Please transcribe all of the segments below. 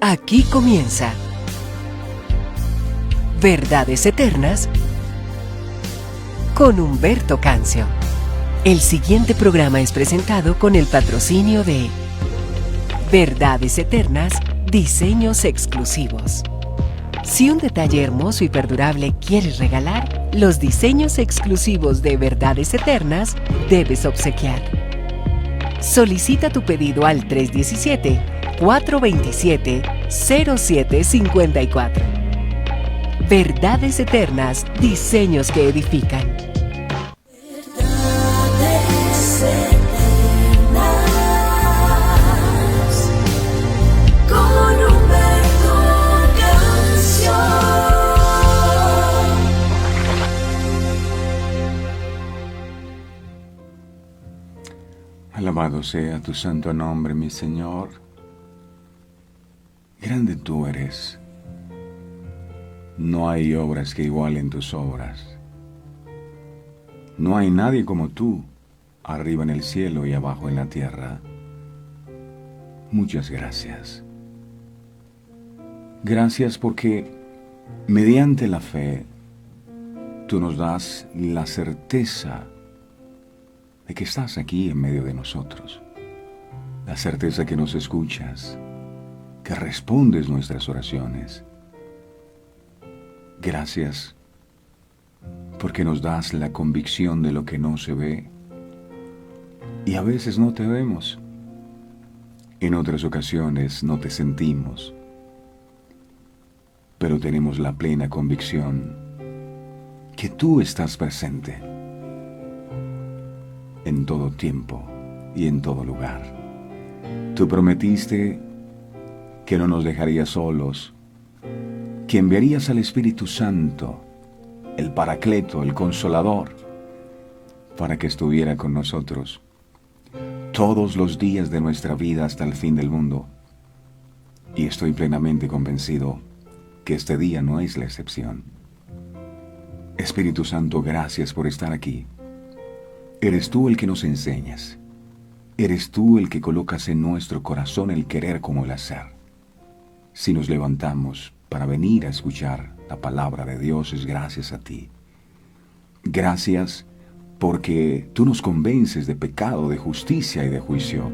Aquí comienza Verdades Eternas con Humberto Cancio. El siguiente programa es presentado con el patrocinio de Verdades Eternas, diseños exclusivos. Si un detalle hermoso y perdurable quieres regalar, los diseños exclusivos de Verdades Eternas debes obsequiar. Solicita tu pedido al 317-427-0754. Verdades Eternas, diseños que edifican. Verdades Eternas con Humberto Cancio. Alabado sea tu santo nombre, mi Señor. Grande tú eres. No hay obras que igualen tus obras. No hay nadie como tú, arriba en el cielo y abajo en la tierra. Muchas gracias. Gracias porque mediante la fe tú nos das la certeza de que estás aquí en medio de nosotros. La certeza que nos escuchas, que respondes nuestras oraciones. Gracias porque nos das la convicción de lo que no se ve y a veces no te vemos. En otras ocasiones no te sentimos, pero tenemos la plena convicción que tú estás presente en todo tiempo y en todo lugar. Tú prometiste que no nos dejarías solos, que enviarías al Espíritu Santo, el Paracleto, el Consolador, para que estuviera con nosotros todos los días de nuestra vida hasta el fin del mundo. Y estoy plenamente convencido que este día no es la excepción. Espíritu Santo, gracias por estar aquí. Eres tú el que nos enseñas. Eres tú el que colocas en nuestro corazón el querer como el hacer. Si nos levantamos para venir a escuchar la palabra de Dios, es gracias a ti. Gracias porque tú nos convences de pecado, de justicia y de juicio.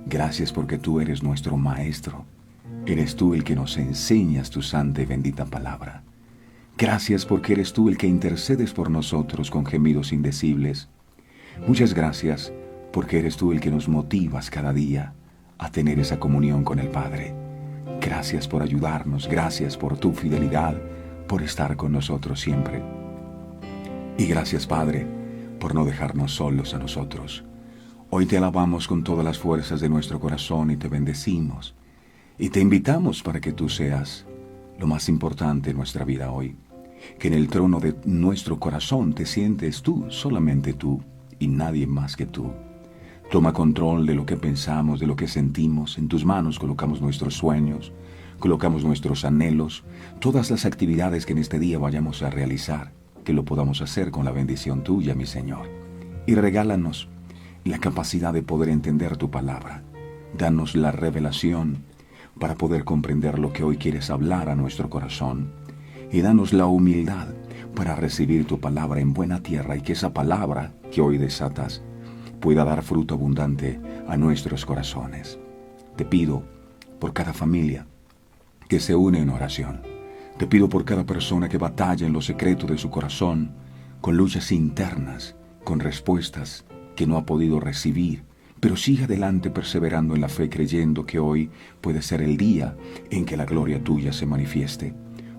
Gracias porque tú eres nuestro Maestro. Eres tú el que nos enseñas tu santa y bendita palabra. Gracias porque eres tú el que intercedes por nosotros con gemidos indecibles. Muchas gracias porque eres tú el que nos motivas cada día a tener esa comunión con el Padre. Gracias por ayudarnos, gracias por tu fidelidad, por estar con nosotros siempre. Y gracias, Padre, por no dejarnos solos a nosotros. Hoy te alabamos con todas las fuerzas de nuestro corazón y te bendecimos. Y te invitamos para que tú seas lo más importante en nuestra vida hoy. Que en el trono de nuestro corazón te sientes tú, solamente tú, y nadie más que tú. Toma control de lo que pensamos, de lo que sentimos. En tus manos colocamos nuestros sueños, colocamos nuestros anhelos, todas las actividades que en este día vayamos a realizar, que lo podamos hacer con la bendición tuya, mi Señor. Y regálanos la capacidad de poder entender tu palabra. Danos la revelación para poder comprender lo que hoy quieres hablar a nuestro corazón. Y danos la humildad para recibir tu palabra en buena tierra y que esa palabra que hoy desatas pueda dar fruto abundante a nuestros corazones. Te pido por cada familia que se une en oración. Te pido por cada persona que batalla en lo secreto de su corazón, con luchas internas, con respuestas que no ha podido recibir, pero sigue adelante perseverando en la fe, creyendo que hoy puede ser el día en que la gloria tuya se manifieste.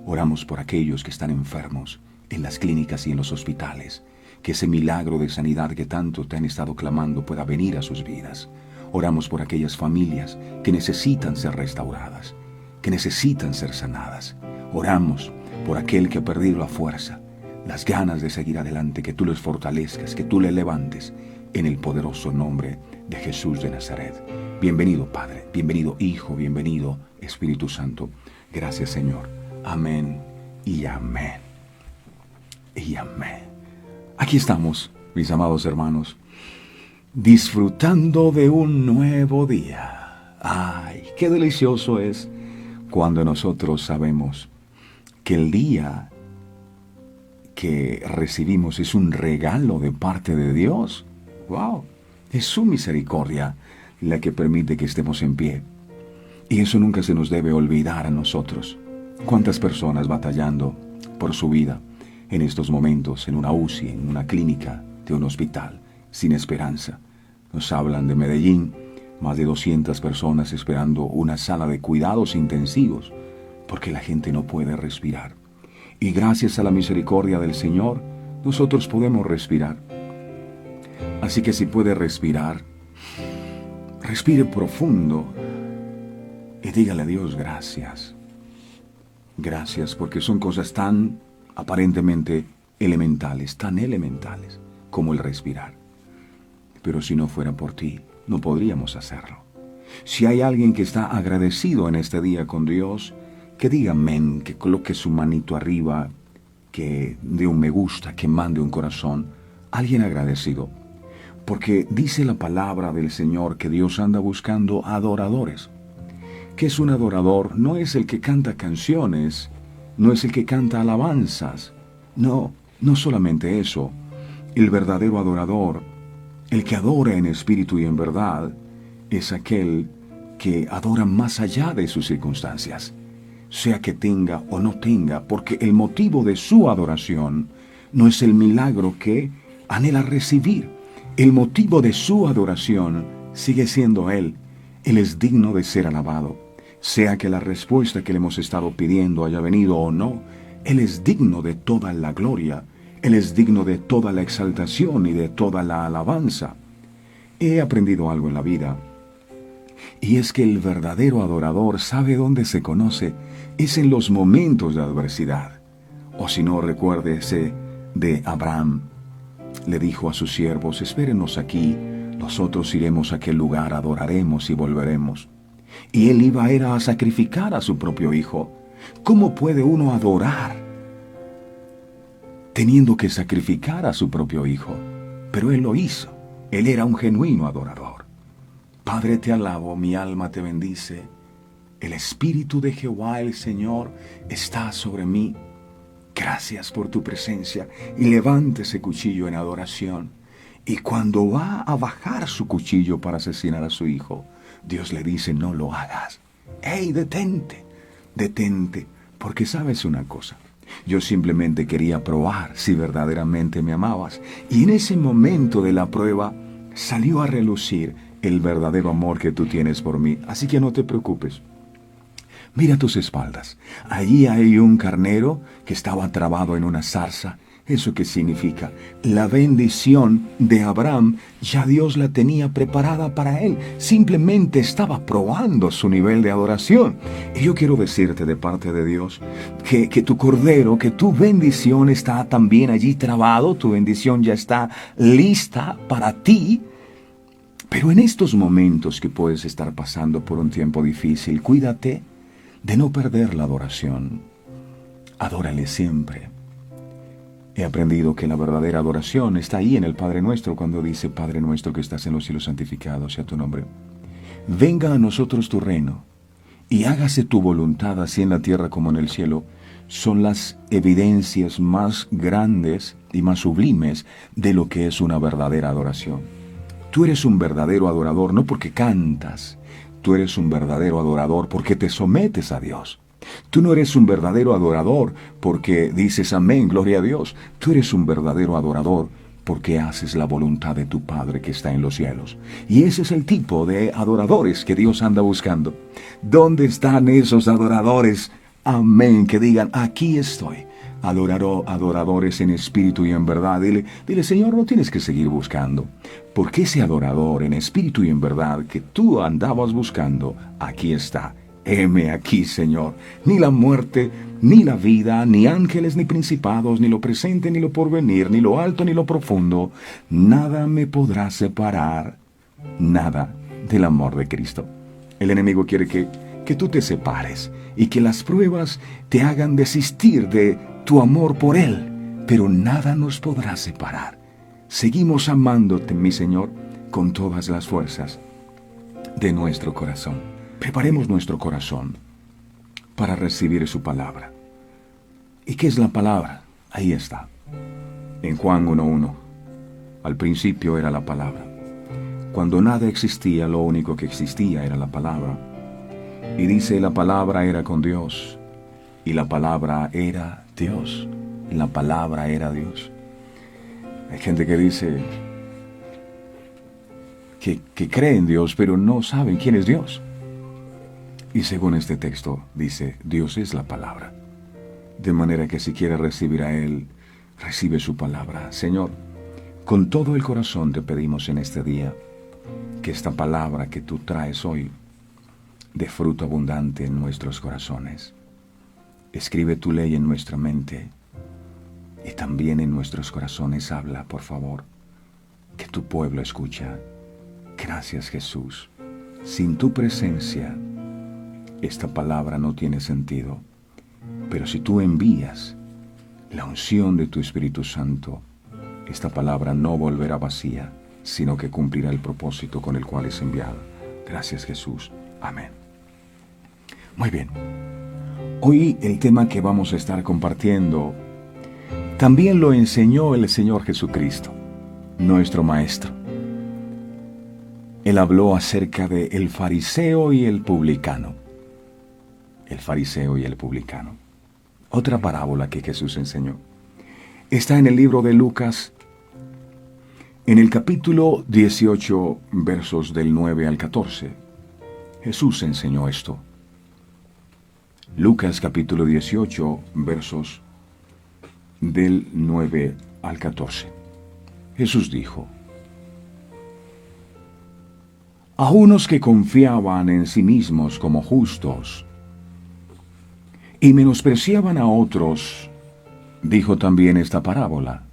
Oramos por aquellos que están enfermos en las clínicas y en los hospitales, que ese milagro de sanidad que tanto te han estado clamando pueda venir a sus vidas. Oramos por aquellas familias que necesitan ser restauradas, que necesitan ser sanadas. Oramos por aquel que ha perdido la fuerza, las ganas de seguir adelante, que tú les fortalezcas, que tú le levantes en el poderoso nombre de Jesús de Nazaret. Bienvenido, Padre, bienvenido, Hijo, bienvenido, Espíritu Santo. Gracias, Señor. Amén y amén. Y amén. Aquí estamos, mis amados hermanos, disfrutando de un nuevo día. ¡Ay, qué delicioso es cuando nosotros sabemos que el día que recibimos es un regalo de parte de Dios. ¡Wow! Es su misericordia la que permite que estemos en pie. Y eso nunca se nos debe olvidar a nosotros. ¿Cuántas personas batallando por su vida en estos momentos en una UCI, en una clínica de un hospital, sin esperanza? Nos hablan de Medellín, más de 200 personas esperando una sala de cuidados intensivos, porque la gente no puede respirar. Y gracias a la misericordia del Señor, nosotros podemos respirar. Así que si puede respirar, respire profundo y dígale a Dios gracias. Gracias, porque son cosas tan aparentemente elementales, tan elementales como el respirar. Pero si no fuera por ti, no podríamos hacerlo. Si hay alguien que está agradecido en este día con Dios, que diga amén, que coloque su manito arriba, que dé un me gusta, que mande un corazón. Alguien agradecido. Porque dice la palabra del Señor que Dios anda buscando adoradores. ¿Qué es un adorador? No es el que canta canciones, no es el que canta alabanzas. No, no solamente eso. El verdadero adorador, el que adora en espíritu y en verdad, es aquel que adora más allá de sus circunstancias, sea que tenga o no tenga, porque el motivo de su adoración no es el milagro que anhela recibir. El motivo de su adoración sigue siendo Él. Él es digno de ser alabado. Sea que la respuesta que le hemos estado pidiendo haya venido o no, Él es digno de toda la gloria. Él es digno de toda la exaltación y de toda la alabanza. He aprendido algo en la vida, y es que el verdadero adorador sabe dónde se conoce, es en los momentos de adversidad. O si no, recuérdese de Abraham. Le dijo a sus siervos, espérenos aquí, nosotros iremos a aquel lugar, adoraremos y volveremos. Y él era a sacrificar a su propio hijo. ¿Cómo puede uno adorar teniendo que sacrificar a su propio hijo? Pero él lo hizo. Él era un genuino adorador. Padre, te alabo, mi alma te bendice. El Espíritu de Jehová, el Señor, está sobre mí. Gracias por tu presencia. Y levante ese cuchillo en adoración. Y cuando va a bajar su cuchillo para asesinar a su hijo, Dios le dice, no lo hagas. ¡Ey, detente! Detente, porque sabes una cosa. Yo simplemente quería probar si verdaderamente me amabas. Y en ese momento de la prueba salió a relucir el verdadero amor que tú tienes por mí. Así que no te preocupes. Mira tus espaldas. Allí hay un carnero que estaba trabado en una zarza. ¿Eso qué significa? La bendición de Abraham ya Dios la tenía preparada para él. Simplemente estaba probando su nivel de adoración. Y yo quiero decirte de parte de Dios que tu cordero, que tu bendición está también allí trabado. Tu bendición ya está lista para ti. Pero en estos momentos que puedes estar pasando por un tiempo difícil, cuídate de no perder la adoración. Adórale siempre. He aprendido que la verdadera adoración está ahí en el Padre Nuestro, cuando dice, Padre nuestro que estás en los cielos, santificado sea tu nombre. Venga a nosotros tu reino, y hágase tu voluntad así en la tierra como en el cielo. Son las evidencias más grandes y más sublimes de lo que es una verdadera adoración. Tú eres un verdadero adorador no porque cantas, tú eres un verdadero adorador porque te sometes a Dios. Tú no eres un verdadero adorador porque dices amén, gloria a Dios. Tú eres un verdadero adorador porque haces la voluntad de tu Padre que está en los cielos. Y ese es el tipo de adoradores que Dios anda buscando. ¿Dónde están esos adoradores? Amén, que digan, aquí estoy. Adoradores en espíritu y en verdad. Dile, Señor, no tienes que seguir buscando. Porque ese adorador en espíritu y en verdad que tú andabas buscando, aquí está. Heme aquí, Señor. Ni la muerte, ni la vida, ni ángeles, ni principados, ni lo presente, ni lo porvenir, ni lo alto, ni lo profundo, nada me podrá separar, nada del amor de Cristo. El enemigo quiere que tú te separes y que las pruebas te hagan desistir de tu amor por Él, pero nada nos podrá separar. Seguimos amándote, mi Señor, con todas las fuerzas de nuestro corazón. Preparemos nuestro corazón para recibir su palabra. ¿Y qué es la palabra? Ahí está. En Juan 1:1. Al principio era la palabra. Cuando nada existía, lo único que existía era la palabra. Y dice, la palabra era con Dios. Y la palabra era Dios. La palabra era Dios. Hay gente que dice que cree en Dios, pero no saben quién es Dios. Y según este texto, dice, Dios es la palabra. De manera que si quiere recibir a Él, recibe su palabra. Señor, con todo el corazón te pedimos en este día que esta palabra que tú traes hoy dé fruto abundante en nuestros corazones. Escribe tu ley en nuestra mente y también en nuestros corazones. Habla, por favor, que tu pueblo escucha. Gracias, Jesús. Sin tu presencia, esta palabra no tiene sentido. Pero si tú envías la unción de tu Espíritu Santo, esta palabra no volverá vacía, sino que cumplirá el propósito con el cual es enviada. Gracias, Jesús. Amén. Muy bien. Hoy el tema que vamos a estar compartiendo también lo enseñó el Señor Jesucristo, nuestro Maestro. Él habló acerca de el fariseo y el publicano. El fariseo y el publicano. Otra parábola que Jesús enseñó. Está en el libro de Lucas, en el capítulo 18, versos del 9 al 14. Jesús enseñó esto. Lucas capítulo 18, versos del 9 al 14. Jesús dijo: a unos que confiaban en sí mismos como justos y menospreciaban a otros, dijo también esta parábola.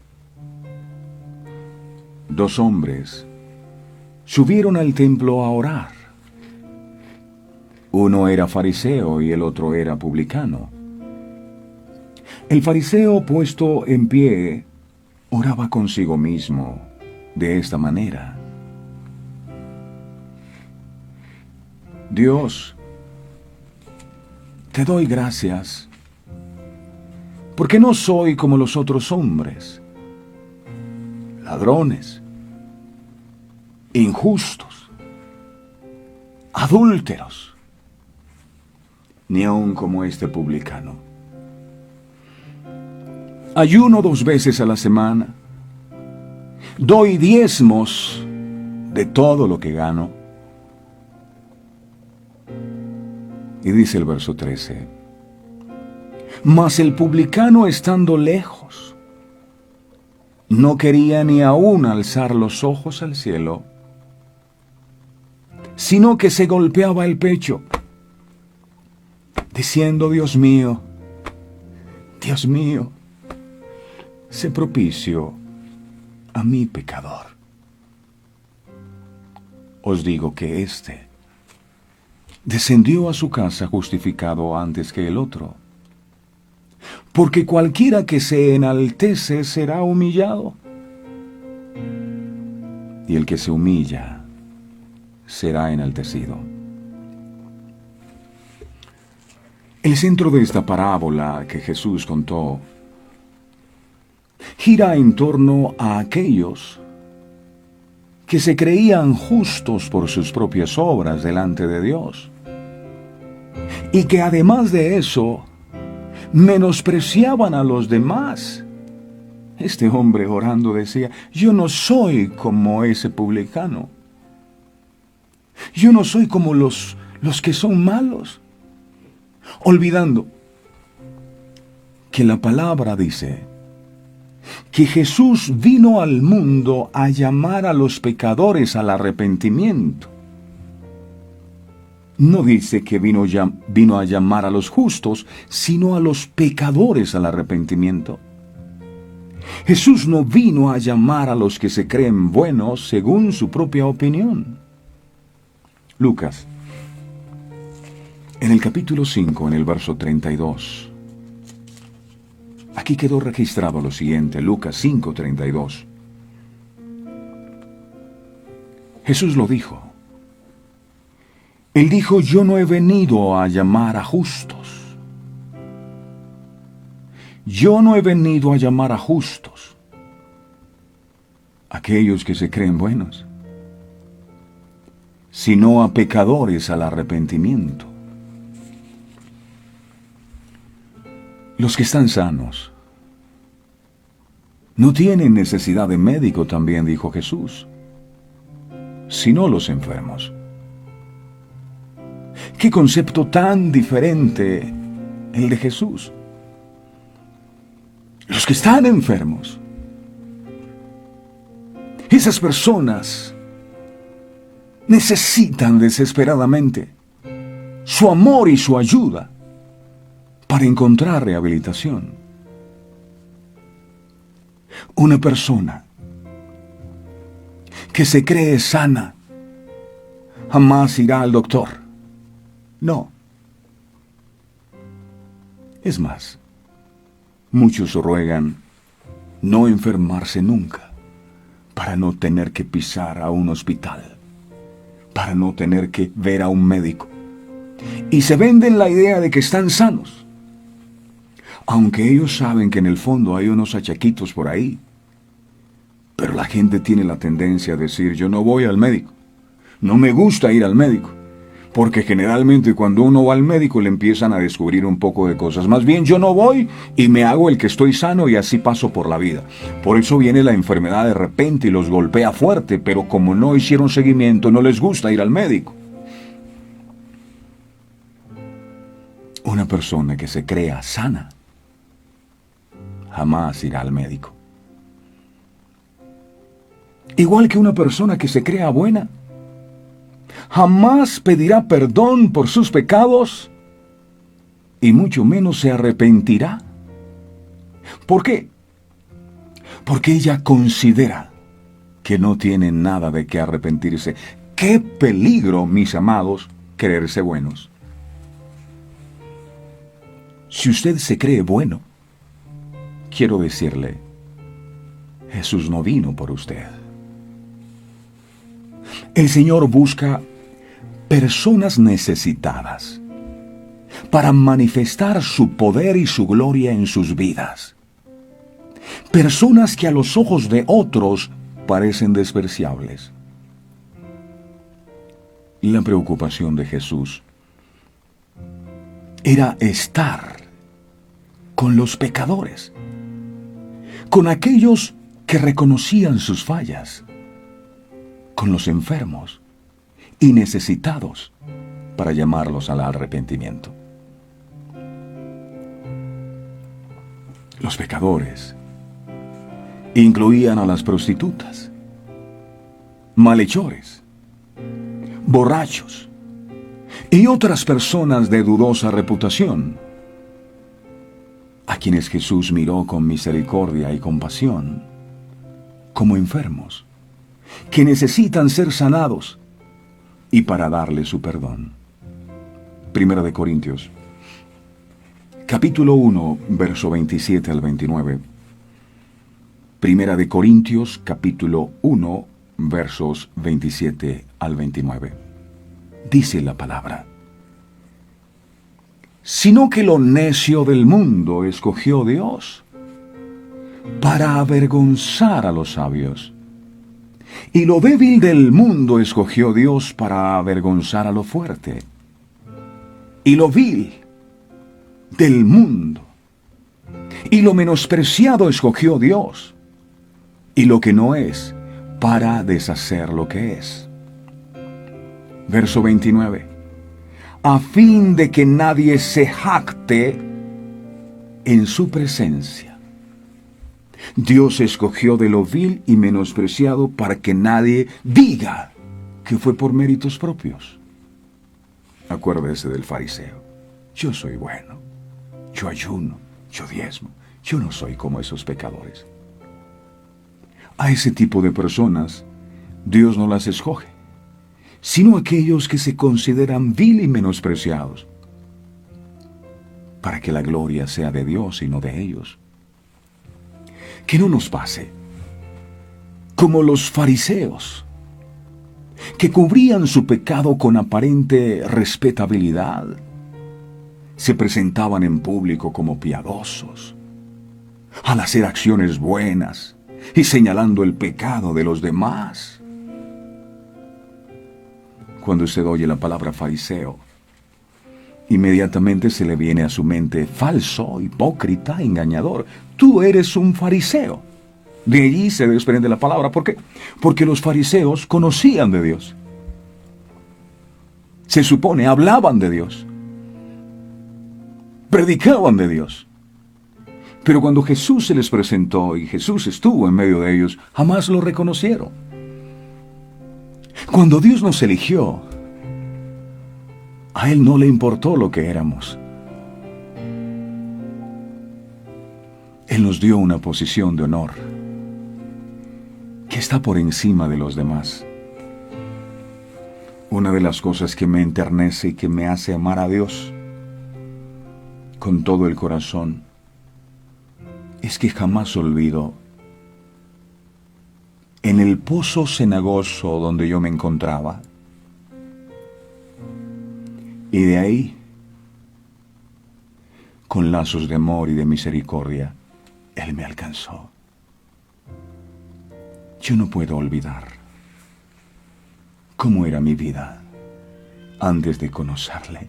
Dos hombres subieron al templo a orar. Uno era fariseo y el otro era publicano. El fariseo, puesto en pie, oraba consigo mismo de esta manera: Dios, te doy gracias, porque no soy como los otros hombres, ladrones, injustos, adúlteros, ni aun como este publicano. Ayuno 2 veces a la semana, doy diezmos de todo lo que gano. Y dice el verso 13: mas el publicano, estando lejos, no quería ni aún alzar los ojos al cielo, sino que se golpeaba el pecho, diciendo: Dios mío, sé propicio a mi pecador. Os digo que éste descendió a su casa justificado antes que el otro. Porque cualquiera que se enaltece será humillado, y el que se humilla será enaltecido. El centro de esta parábola que Jesús contó gira en torno a aquellos que se creían justos por sus propias obras delante de Dios, y que además de eso menospreciaban a los demás. Este hombre orando decía: yo no soy como ese publicano, yo no soy como los que son malos, olvidando que la palabra dice que Jesús vino al mundo a llamar a los pecadores al arrepentimiento. No dice que vino a llamar a los justos, sino a los pecadores al arrepentimiento. Jesús no vino a llamar a los que se creen buenos según su propia opinión. Lucas, en el capítulo 5, en el verso 32, aquí quedó registrado lo siguiente: Lucas 5:32. Jesús lo dijo. Él dijo: yo no he venido a llamar a justos, yo no he venido a llamar a justos, aquellos que se creen buenos, sino a pecadores al arrepentimiento. Los que están sanos no tienen necesidad de médico, también dijo Jesús, sino los enfermos. ¿Qué concepto tan diferente el de Jesús? Los que están enfermos, esas personas necesitan desesperadamente su amor y su ayuda para encontrar rehabilitación. Una persona que se cree sana jamás irá al doctor. No. Es más, muchos ruegan no enfermarse nunca para no tener que pisar a un hospital, para no tener que ver a un médico. Y se venden la idea de que están sanos, aunque ellos saben que en el fondo hay unos achaquitos por ahí. Pero la gente tiene la tendencia a decir, yo no voy al médico, no me gusta ir al médico, porque generalmente cuando uno va al médico le empiezan a descubrir un poco de cosas. Más bien yo no voy y me hago el que estoy sano y así paso por la vida. Por eso viene la enfermedad de repente y los golpea fuerte, pero como no hicieron seguimiento, no les gusta ir al médico. Una persona que se crea sana jamás irá al médico. Igual que una persona que se crea buena jamás pedirá perdón por sus pecados y mucho menos se arrepentirá. ¿Por qué? Porque ella considera que no tiene nada de qué arrepentirse. ¡Qué peligro, mis amados, creerse buenos! Si usted se cree bueno, quiero decirle, Jesús no vino por usted. El Señor busca personas necesitadas para manifestar su poder y su gloria en sus vidas. Personas que a los ojos de otros parecen despreciables. La preocupación de Jesús era estar con los pecadores, con aquellos que reconocían sus fallas, con los enfermos y necesitados para llamarlos al arrepentimiento. Los pecadores incluían a las prostitutas, malhechores, borrachos y otras personas de dudosa reputación, a quienes Jesús miró con misericordia y compasión, como enfermos, que necesitan ser sanados y para darle su perdón. Primera de Corintios, capítulo 1, verso 27 al 29. Primera de Corintios, capítulo 1, versos 27 al 29. Dice la palabra: sino que lo necio del mundo escogió Dios para avergonzar a los sabios, y lo débil del mundo escogió Dios para avergonzar a lo fuerte, y lo vil del mundo y lo menospreciado escogió Dios, y lo que no es, para deshacer lo que es. Verso 29. A fin de que nadie se jacte en su presencia. Dios escogió de lo vil y menospreciado para que nadie diga que fue por méritos propios. Acuérdese del fariseo. Yo soy bueno, yo ayuno, yo diezmo, yo no soy como esos pecadores. A ese tipo de personas Dios no las escoge, sino aquellos que se consideran vil y menospreciados, para que la gloria sea de Dios y no de ellos. Que no nos pase como los fariseos, que cubrían su pecado con aparente respetabilidad, se presentaban en público como piadosos, al hacer acciones buenas y señalando el pecado de los demás. Cuando usted oye la palabra fariseo, inmediatamente se le viene a su mente falso, hipócrita, engañador. Tú eres un fariseo. De allí se desprende la palabra. ¿Por qué? Porque los fariseos conocían de Dios. Se supone, hablaban de Dios. Predicaban de Dios. Pero cuando Jesús se les presentó y Jesús estuvo en medio de ellos, jamás lo reconocieron. Cuando Dios nos eligió, a Él no le importó lo que éramos. Él nos dio una posición de honor que está por encima de los demás. Una de las cosas que me enternece y que me hace amar a Dios con todo el corazón es que jamás olvido en el pozo cenagoso donde yo me encontraba. Y de ahí, con lazos de amor y de misericordia, Él me alcanzó. Yo no puedo olvidar cómo era mi vida antes de conocerle.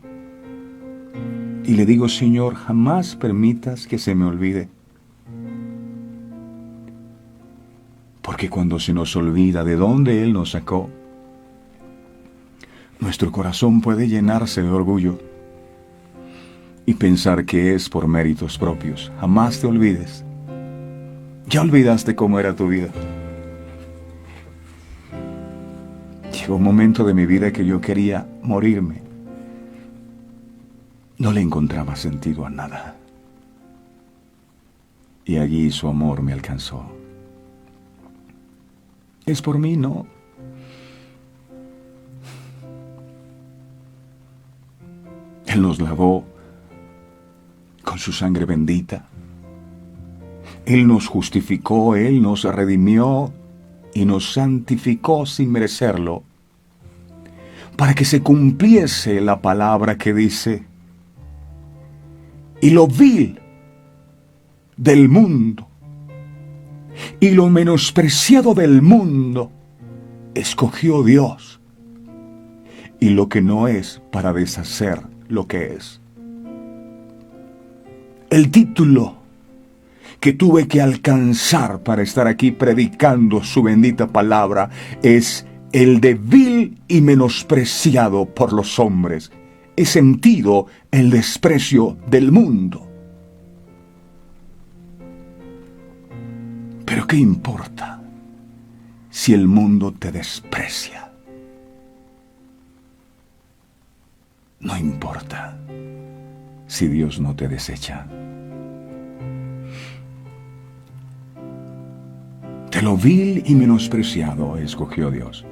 Y le digo, Señor, jamás permitas que se me olvide. Porque cuando se nos olvida de dónde Él nos sacó, nuestro corazón puede llenarse de orgullo y pensar que es por méritos propios. Jamás te olvides. Ya olvidaste cómo era tu vida. Llegó un momento de mi vida que yo quería morirme. No le encontraba sentido a nada. Y allí su amor me alcanzó. ¿Es por mí? No. Él nos lavó con su sangre bendita. Él nos justificó, Él nos redimió y nos santificó sin merecerlo, para que se cumpliese la palabra que dice: y lo vil del mundo y lo menospreciado del mundo escogió Dios, y lo que no es, para deshacer lo que es. El título que tuve que alcanzar para estar aquí predicando su bendita palabra es el de vil y menospreciado por los hombres. He sentido el desprecio del mundo. Pero ¿qué importa si el mundo te desprecia? No importa si Dios no te desecha. De lo vil y menospreciado escogió Dios.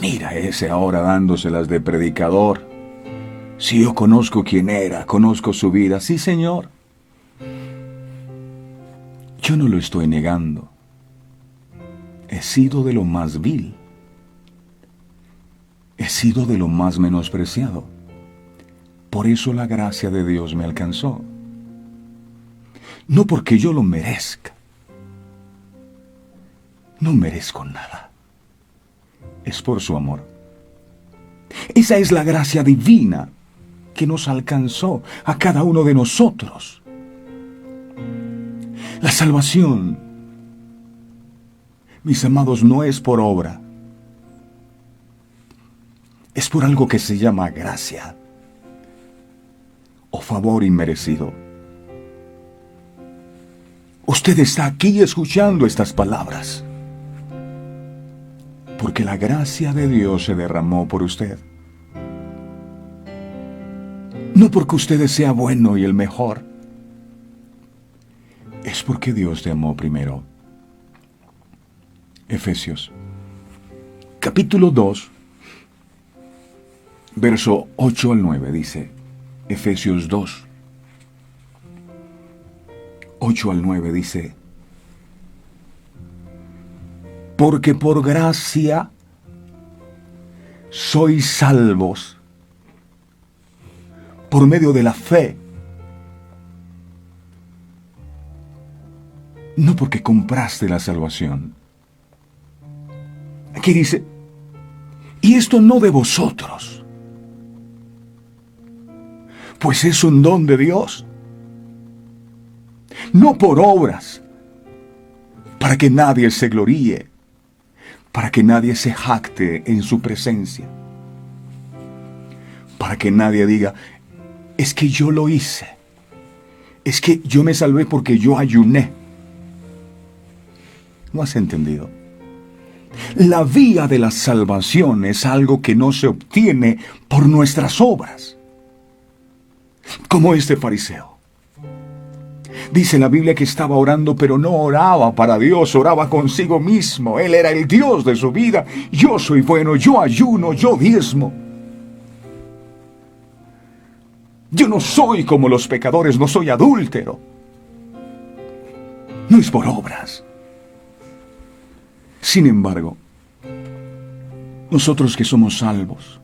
Mira ese ahora dándoselas de predicador. Si yo conozco quién era, conozco su vida. Sí, Señor. Yo no lo estoy negando. He sido de lo más vil. He sido de lo más menospreciado. Por eso la gracia de Dios me alcanzó. No porque yo lo merezca. No merezco nada. Es por su amor. Esa es la gracia divina que nos alcanzó a cada uno de nosotros. La salvación, mis amados, no es por obra. Es por algo que se llama gracia o favor inmerecido. Usted está aquí escuchando estas palabras porque la gracia de Dios se derramó por usted. No porque usted sea bueno y el mejor. Es porque Dios te amó primero. Efesios, capítulo 2, verso 8 al 9 dice, Efesios 2, 8 al 9 dice, porque por gracia sois salvos por medio de la fe. no porque compraste la salvación. Aquí dice, y esto no de vosotros, pues es un don de Dios, no por obras, para que nadie se gloríe, para que nadie se jacte en su presencia, para que nadie diga, es que yo lo hice, es que yo me salvé porque yo ayuné. ¿No has entendido? La vía de la salvación es algo que no se obtiene por nuestras obras. Como este fariseo. Dice la Biblia que estaba orando, pero no oraba para Dios, oraba consigo mismo. Él era el Dios de su vida. Yo soy bueno, yo ayuno, yo diezmo. Yo no soy como los pecadores, no soy adúltero. No es por obras. Sin embargo, nosotros que somos salvos,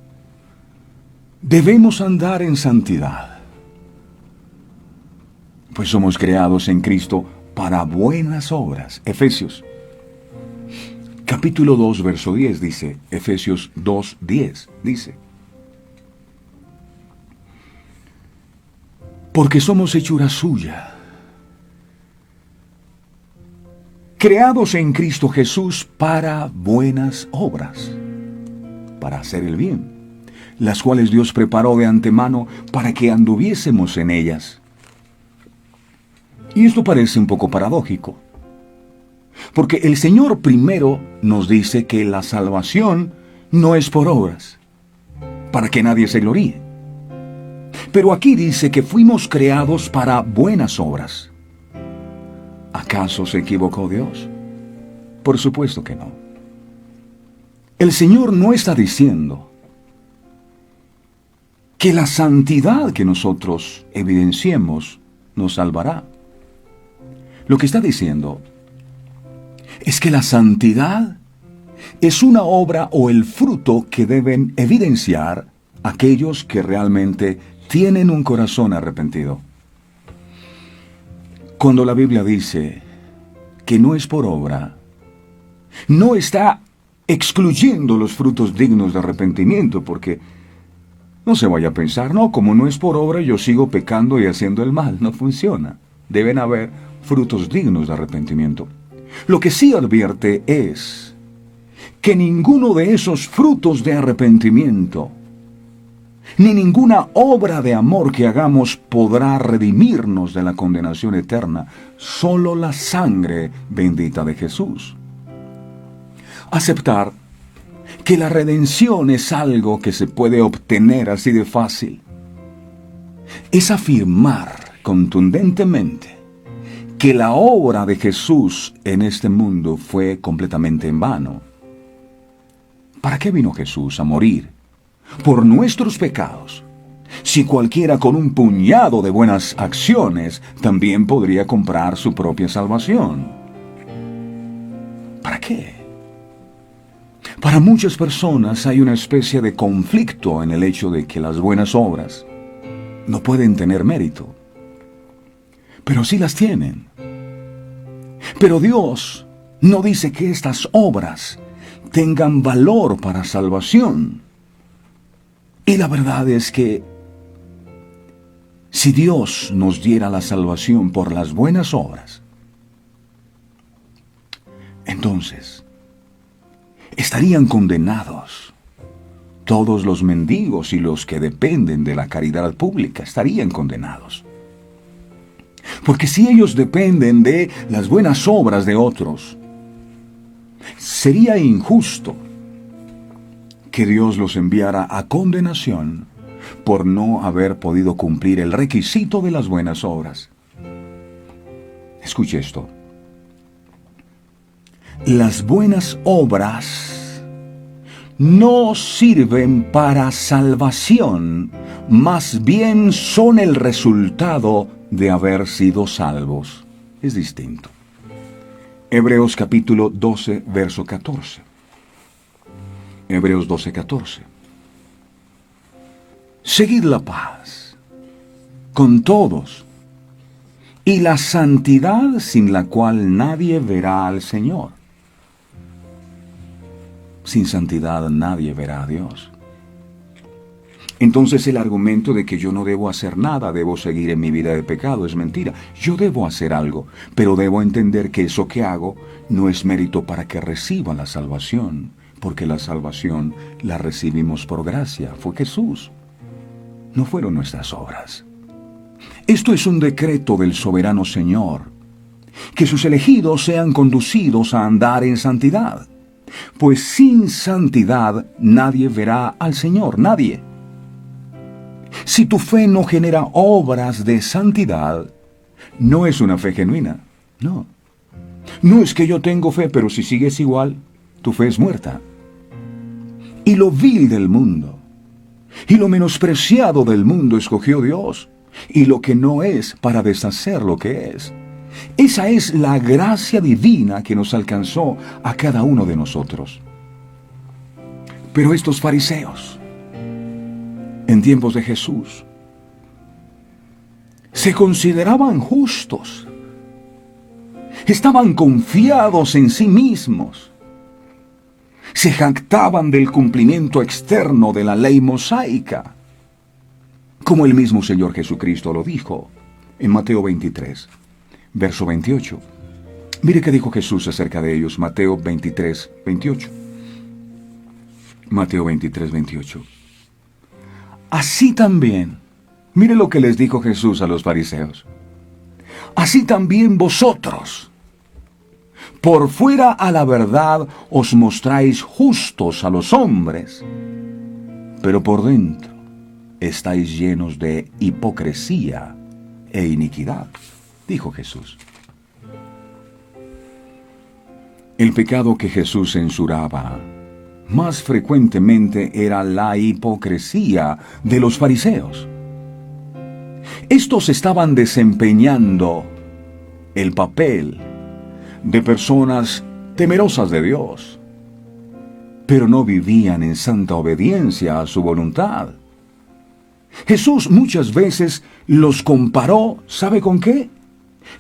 debemos andar en santidad, pues somos creados en Cristo para buenas obras. Efesios, capítulo 2, verso 10 dice, Efesios 2, 10 dice, porque somos hechura suya, creados en Cristo Jesús para buenas obras, para hacer el bien, las cuales Dios preparó de antemano para que anduviésemos en ellas. Y esto parece un poco paradójico, porque el Señor primero nos dice que la salvación no es por obras, para que nadie se gloríe. Pero aquí dice que fuimos creados para buenas obras. ¿Acaso se equivocó Dios? Por supuesto que no. El Señor no está diciendo que la santidad que nosotros evidenciemos nos salvará. Lo que está diciendo es que la santidad es una obra o el fruto que deben evidenciar aquellos que realmente tienen un corazón arrepentido. Cuando la Biblia dice que no es por obra, no está excluyendo los frutos dignos de arrepentimiento, porque no se vaya a pensar, no, como no es por obra, yo sigo pecando y haciendo el mal. No funciona. Deben haber frutos dignos de arrepentimiento. Lo que sí advierte es que ninguno de esos frutos de arrepentimiento, ni ninguna obra de amor que hagamos podrá redimirnos de la condenación eterna. Solo la sangre bendita de Jesús. Aceptar que la redención es algo que se puede obtener así de fácil es afirmar contundentemente que la obra de Jesús en este mundo fue completamente en vano. ¿Para qué vino Jesús a morir? Por nuestros pecados. Si cualquiera con un puñado de buenas acciones también podría comprar su propia salvación. ¿Para qué? Para muchas personas hay una especie de conflicto en el hecho de que las buenas obras no pueden tener mérito, pero sí las tienen. Pero Dios no dice que estas obras tengan valor para salvación. Y la verdad es que si Dios nos diera la salvación por las buenas obras, entonces estarían condenados todos los mendigos y los que dependen de la caridad pública, estarían condenados. Porque si ellos dependen de las buenas obras de otros, sería injusto que Dios los enviara a condenación por no haber podido cumplir el requisito de las buenas obras. Escuche esto. Las buenas obras no sirven para salvación, más bien son el resultado de haber sido salvos. Es distinto. Hebreos capítulo 12, verso 14. Hebreos 12, 14. Seguid la paz con todos y la santidad sin la cual nadie verá al Señor. Sin santidad nadie verá a Dios. Entonces el argumento de que yo no debo hacer nada, debo seguir en mi vida de pecado, es mentira. Yo debo hacer algo, pero debo entender que eso que hago no es mérito para que reciba la salvación, porque la salvación la recibimos por gracia. Fue Jesús. No fueron nuestras obras. Esto es un decreto del soberano Señor, que sus elegidos sean conducidos a andar en santidad, pues sin santidad nadie verá al Señor, nadie. Si tu fe no genera obras de santidad, no es una fe genuina, no. No es que yo tengo fe, pero si sigues igual, tu fe es muerta. Y lo vil del mundo, y lo menospreciado del mundo escogió Dios, y lo que no es para deshacer lo que es. Esa es la gracia divina que nos alcanzó a cada uno de nosotros. Pero estos fariseos, en tiempos de Jesús, se consideraban justos, estaban confiados en sí mismos, se jactaban del cumplimiento externo de la ley mosaica, como el mismo Señor Jesucristo lo dijo en Mateo 23, verso 28. Mire qué dijo Jesús acerca de ellos, Mateo 23, 28. Mateo 23, 28. Así también, mire lo que les dijo Jesús a los fariseos. Así también vosotros, por fuera a la verdad os mostráis justos a los hombres, pero por dentro estáis llenos de hipocresía e iniquidad, dijo Jesús. El pecado que Jesús censuraba más frecuentemente era la hipocresía de los fariseos. Estos estaban desempeñando el papel de personas temerosas de Dios, pero no vivían en santa obediencia a su voluntad. Jesús muchas veces los comparó, ¿sabe con qué?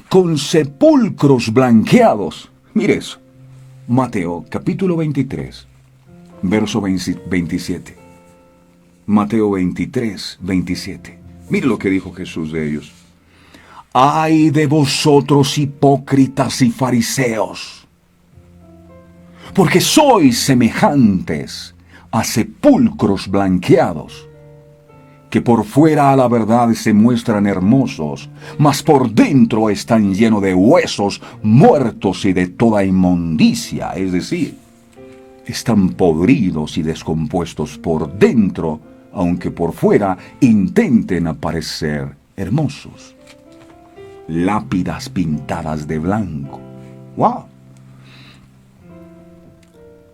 Con sepulcros blanqueados. Mire eso. Mateo capítulo 23, verso 27. Mateo 23, 27. Mire lo que dijo Jesús de ellos. ¡Ay de vosotros hipócritas y fariseos! Porque sois semejantes a sepulcros blanqueados, que por fuera a la verdad se muestran hermosos, mas por dentro están llenos de huesos muertos y de toda inmundicia, es decir, están podridos y descompuestos por dentro, aunque por fuera intenten aparecer hermosos. Lápidas pintadas de blanco. ¡Wow!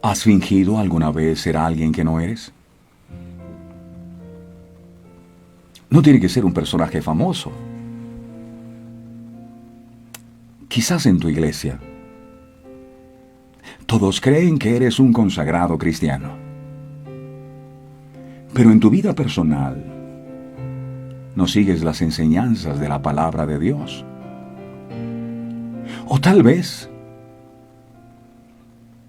¿Has fingido alguna vez ser alguien que no eres? No tiene que ser un personaje famoso. Quizás en tu iglesia todos creen que eres un consagrado cristiano. Pero en tu vida personal no sigues las enseñanzas de la palabra de Dios. O tal vez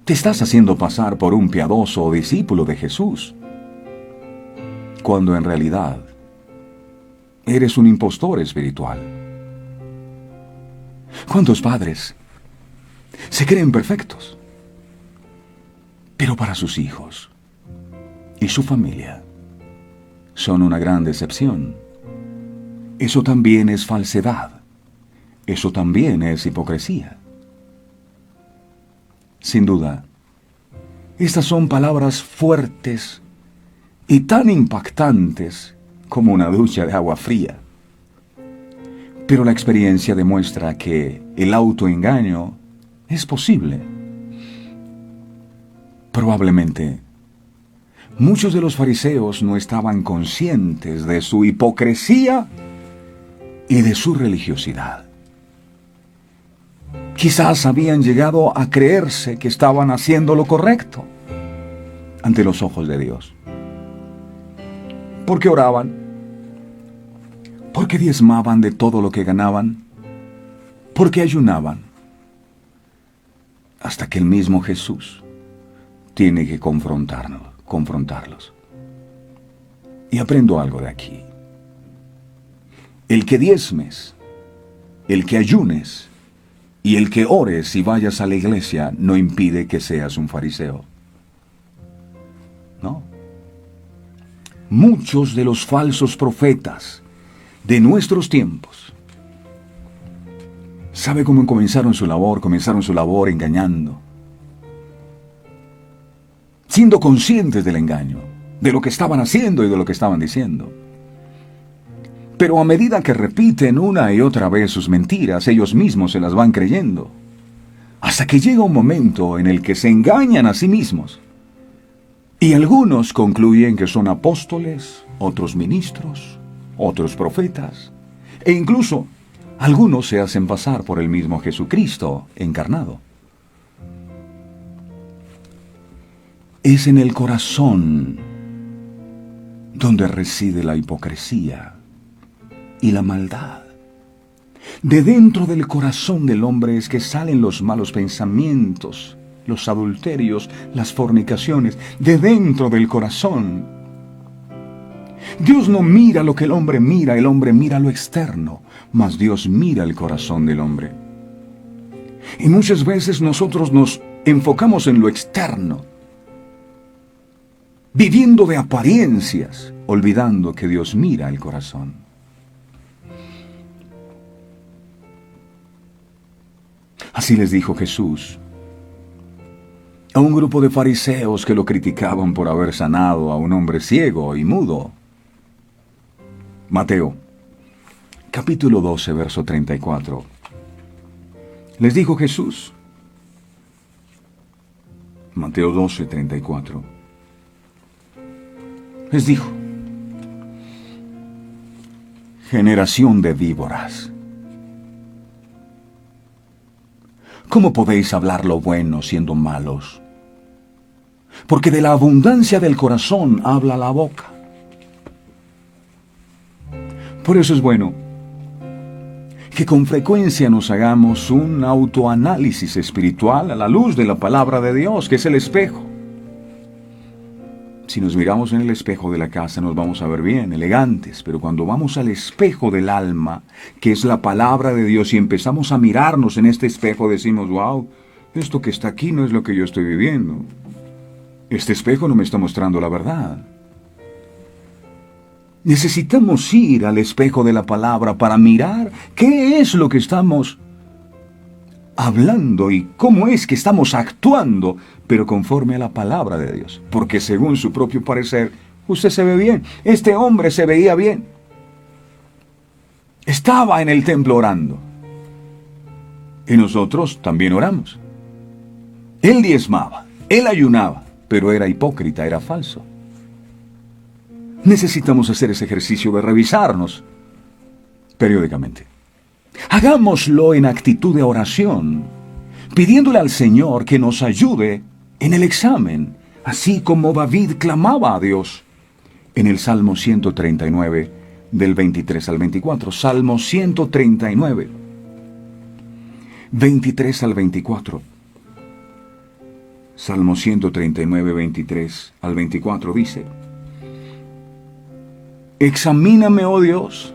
te estás haciendo pasar por un piadoso discípulo de Jesús, cuando en realidad eres un impostor espiritual. ¿Cuántos padres se creen perfectos, pero para sus hijos y su familia son una gran decepción? Eso también es falsedad. Eso también es hipocresía. Sin duda, estas son palabras fuertes y tan impactantes como una ducha de agua fría. Pero la experiencia demuestra que el autoengaño es posible. Probablemente, muchos de los fariseos no estaban conscientes de su hipocresía y de su religiosidad. Quizás habían llegado a creerse que estaban haciendo lo correcto ante los ojos de Dios. Porque oraban, porque diezmaban de todo lo que ganaban, ¿Por qué ayunaban? Hasta que el mismo Jesús tiene que confrontarlos. Y aprendo algo de aquí. El que diezmes, el que ayunes y el que ores y vayas a la iglesia no impide que seas un fariseo. No. Muchos de los falsos profetas de nuestros tiempos, ¿sabe cómo comenzaron su labor? Comenzaron su labor engañando, siendo conscientes del engaño, de lo que estaban haciendo y de lo que estaban diciendo. Pero a medida que repiten una y otra vez sus mentiras, ellos mismos se las van creyendo, hasta que llega un momento en el que se engañan a sí mismos. Y algunos concluyen que son apóstoles, otros ministros, otros profetas, e incluso algunos se hacen pasar por el mismo Jesucristo encarnado. Es en el corazón donde reside la hipocresía y la maldad. De dentro del corazón del hombre es que salen los malos pensamientos, los adulterios, las fornicaciones, de dentro del corazón. Dios no mira lo que el hombre mira lo externo, mas Dios mira el corazón del hombre. Y muchas veces nosotros nos enfocamos en lo externo, viviendo de apariencias, olvidando que Dios mira el corazón. Así les dijo Jesús a un grupo de fariseos que lo criticaban por haber sanado a un hombre ciego y mudo. Mateo, capítulo 12, verso 34. Les dijo Jesús, Mateo 12, 34. Les dijo, generación de víboras, ¿cómo podéis hablar lo bueno siendo malos? Porque de la abundancia del corazón habla la boca. Por eso es bueno que con frecuencia nos hagamos un autoanálisis espiritual a la luz de la palabra de Dios, que es el espejo. Si nos miramos en el espejo de la casa nos vamos a ver bien, elegantes, pero cuando vamos al espejo del alma, que es la palabra de Dios, y empezamos a mirarnos en este espejo, decimos, wow, esto que está aquí no es lo que yo estoy viviendo. Este espejo no me está mostrando la verdad. Necesitamos ir al espejo de la palabra para mirar qué es lo que estamos hablando y cómo es que estamos actuando, pero conforme a la palabra de Dios. Porque según su propio parecer, usted se ve bien. Este hombre se veía bien. Estaba en el templo orando. Y nosotros también oramos. Él diezmaba, él ayunaba, pero era hipócrita, era falso. Necesitamos hacer ese ejercicio de revisarnos periódicamente. Hagámoslo en actitud de oración, pidiéndole al Señor que nos ayude en el examen, así como David clamaba a Dios en el Salmo 139, del 23 al 24. Salmo 139, 23 al 24. Salmo 139, 23 al 24 dice, examíname, oh Dios,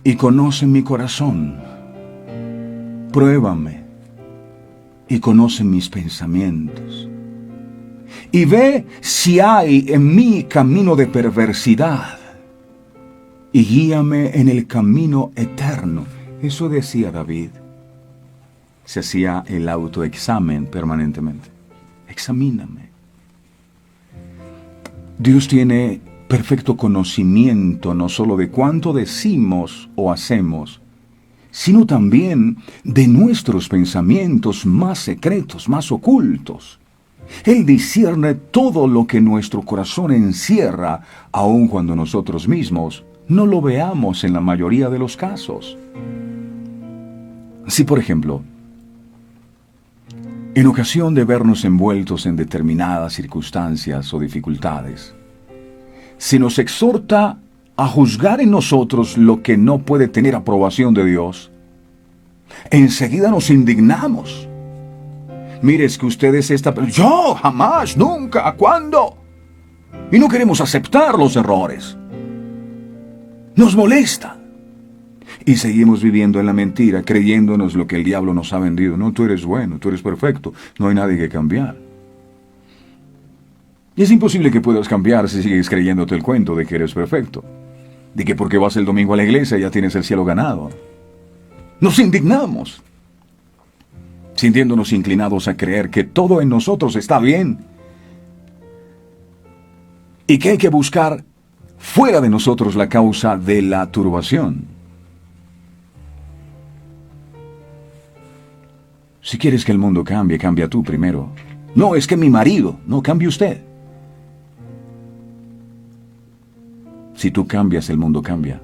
y conoce mi corazón. Pruébame y conoce mis pensamientos. Y ve si hay en mí camino de perversidad. Y guíame en el camino eterno. Eso decía David. Se hacía el autoexamen permanentemente. Examíname. Dios tiene perfecto conocimiento no solo de cuánto decimos o hacemos, sino también de nuestros pensamientos más secretos, más ocultos. Él discierne todo lo que nuestro corazón encierra, aun cuando nosotros mismos no lo veamos en la mayoría de los casos. Si, por ejemplo, en ocasión de vernos envueltos en determinadas circunstancias o dificultades, se nos exhorta a juzgar en nosotros lo que no puede tener aprobación de Dios, enseguida nos indignamos. Mire, es que usted es esta persona. Yo jamás, nunca, ¿cuándo? Y no queremos aceptar los errores. Nos molesta. Y seguimos viviendo en la mentira, creyéndonos lo que el diablo nos ha vendido. No, tú eres bueno, tú eres perfecto, no hay nadie que cambiar. Y es imposible que puedas cambiar si sigues creyéndote el cuento de que eres perfecto. De que porque vas el domingo a la iglesia ya tienes el cielo ganado. Nos indignamos, sintiéndonos inclinados a creer que todo en nosotros está bien y que hay que buscar fuera de nosotros la causa de la turbación. Si quieres que el mundo cambie, cambia tú primero. No, es que mi marido, no, cambie usted. Si tú cambias, el mundo cambia.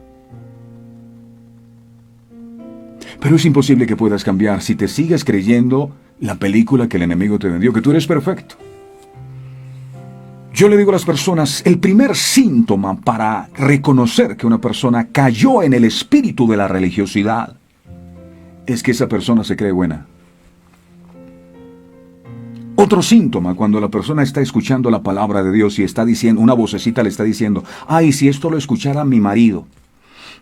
Pero es imposible que puedas cambiar si te sigues creyendo la película que el enemigo te vendió, que tú eres perfecto. Yo le digo a las personas, el primer síntoma para reconocer que una persona cayó en el espíritu de la religiosidad es que esa persona se cree buena. Otro síntoma, cuando la persona está escuchando la palabra de Dios y está diciendo, una vocecita le está diciendo, ay, si esto lo escuchara mi marido,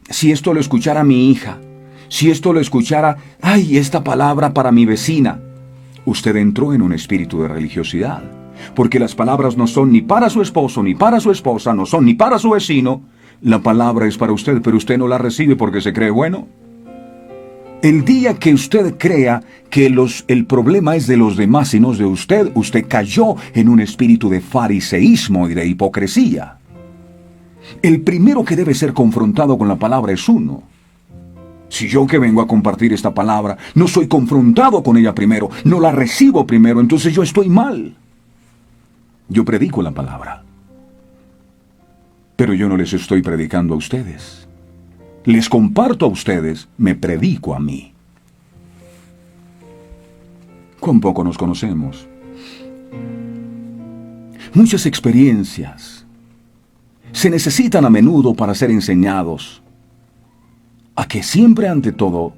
si esto lo escuchara mi hija, si esto lo escuchara, ay, esta palabra para mi vecina. Usted entró en un espíritu de religiosidad, porque las palabras no son ni para su esposo, ni para su esposa, no son ni para su vecino. La palabra es para usted, pero usted no la recibe porque se cree bueno. El día que usted crea que el problema es de los demás y no es de usted, usted cayó en un espíritu de fariseísmo y de hipocresía. El primero que debe ser confrontado con la palabra es uno. Si yo que vengo a compartir esta palabra no soy confrontado con ella primero, no la recibo primero, entonces yo estoy mal. Yo predico la palabra, pero yo no les estoy predicando a ustedes. Les comparto a ustedes, me predico a mí. Cuán poco nos conocemos. Muchas experiencias se necesitan a menudo para ser enseñados a que siempre ante todo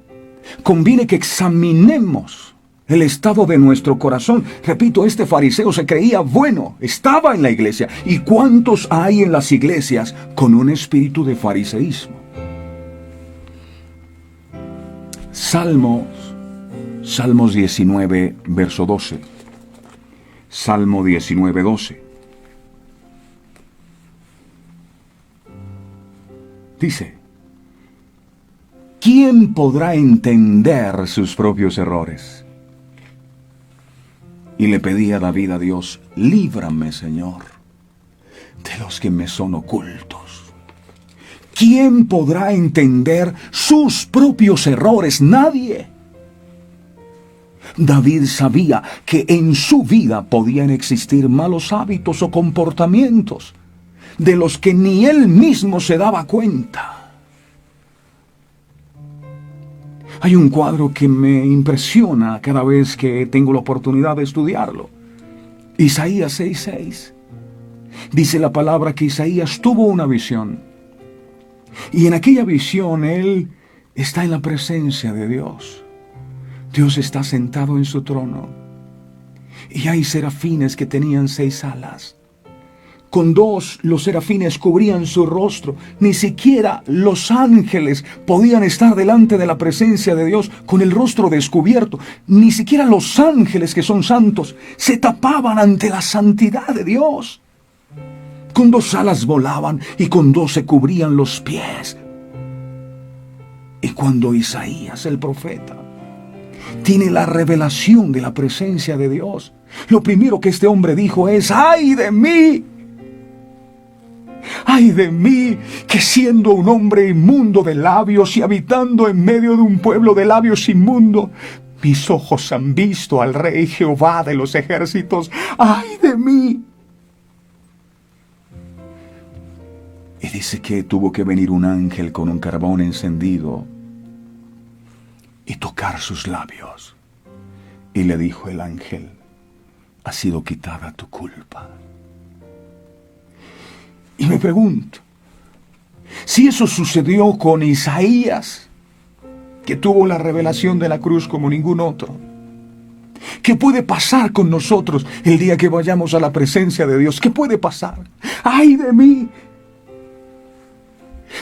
conviene que examinemos el estado de nuestro corazón. Repito, este fariseo se creía bueno, estaba en la iglesia. ¿Y cuántos hay en las iglesias con un espíritu de fariseísmo? Salmos 19, verso 12. Salmo 19, 12. Dice, ¿quién podrá entender sus propios errores? Y le pedí a David a Dios, líbrame, Señor, de los que me son ocultos. ¿Quién podrá entender sus propios errores? Nadie. David sabía que en su vida podían existir malos hábitos o comportamientos de los que ni él mismo se daba cuenta. Hay un cuadro que me impresiona cada vez que tengo la oportunidad de estudiarlo. Isaías 6:6. Dice la palabra que Isaías tuvo una visión. Y en aquella visión él está en la presencia de Dios. Dios está sentado en su trono. Y hay serafines que tenían 6 alas. Con 2 los serafines cubrían su rostro. Ni siquiera los ángeles podían estar delante de la presencia de Dios con el rostro descubierto. Ni siquiera los ángeles, que son santos, se tapaban ante la santidad de Dios. Con 2 alas volaban y con 2 se cubrían los pies. Y cuando Isaías, el profeta, tiene la revelación de la presencia de Dios, lo primero que este hombre dijo es, ¡ay de mí! ¡Ay de mí, que siendo un hombre inmundo de labios y habitando en medio de un pueblo de labios inmundos, mis ojos han visto al Rey Jehová de los ejércitos! ¡Ay de mí! Y dice que tuvo que venir un ángel con un carbón encendido y tocar sus labios. Y le dijo el ángel, ha sido quitada tu culpa. Y me pregunto, Si eso sucedió con Isaías, que tuvo la revelación de la cruz como ningún otro, ¿qué puede pasar con nosotros el día que vayamos a la presencia de Dios? ¿Qué puede pasar? ¡Ay de mí!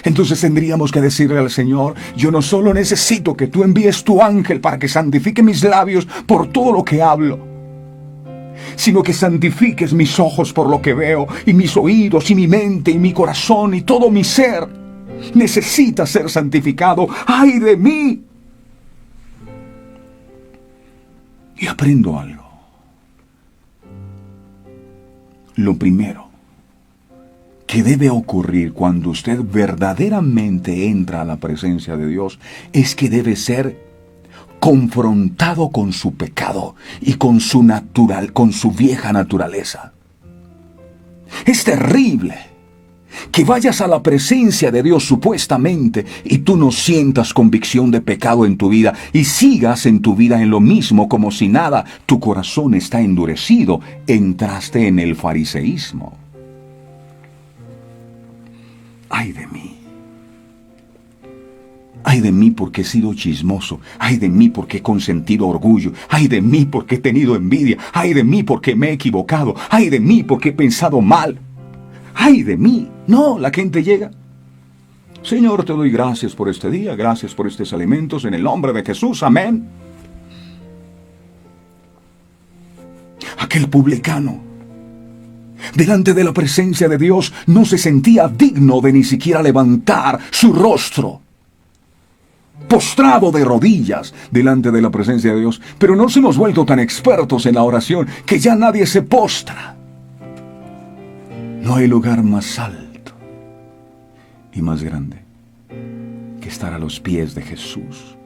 Entonces tendríamos que decirle al Señor: yo no solo necesito que tú envíes tu ángel para que santifique mis labios por todo lo que hablo, sino que santifiques mis ojos por lo que veo, y mis oídos, y mi mente, y mi corazón, y todo mi ser necesita ser santificado. ¡Ay de mí! Y aprendo algo. Lo primero que debe ocurrir cuando usted verdaderamente entra a la presencia de Dios es que debe ser confrontado con su pecado y con su vieja naturaleza. Es terrible que vayas a la presencia de Dios supuestamente y tú no sientas convicción de pecado en tu vida y sigas en tu vida en lo mismo como si nada. Tu corazón está endurecido. Entraste en el fariseísmo. ¡Ay de mí! ¡Ay de mí porque he sido chismoso! ¡Ay de mí porque he consentido orgullo! ¡Ay de mí porque he tenido envidia! ¡Ay de mí porque me he equivocado! ¡Ay de mí porque he pensado mal! ¡Ay de mí! No, la gente llega: Señor, te doy gracias por este día, gracias por estos alimentos, en el nombre de Jesús, amén. Aquel publicano, delante de la presencia de Dios, no se sentía digno de ni siquiera levantar su rostro, postrado de rodillas delante de la presencia de Dios. Pero nos hemos vuelto tan expertos en la oración que ya nadie se postra. No hay lugar más alto y más grande que estar a los pies de Jesús.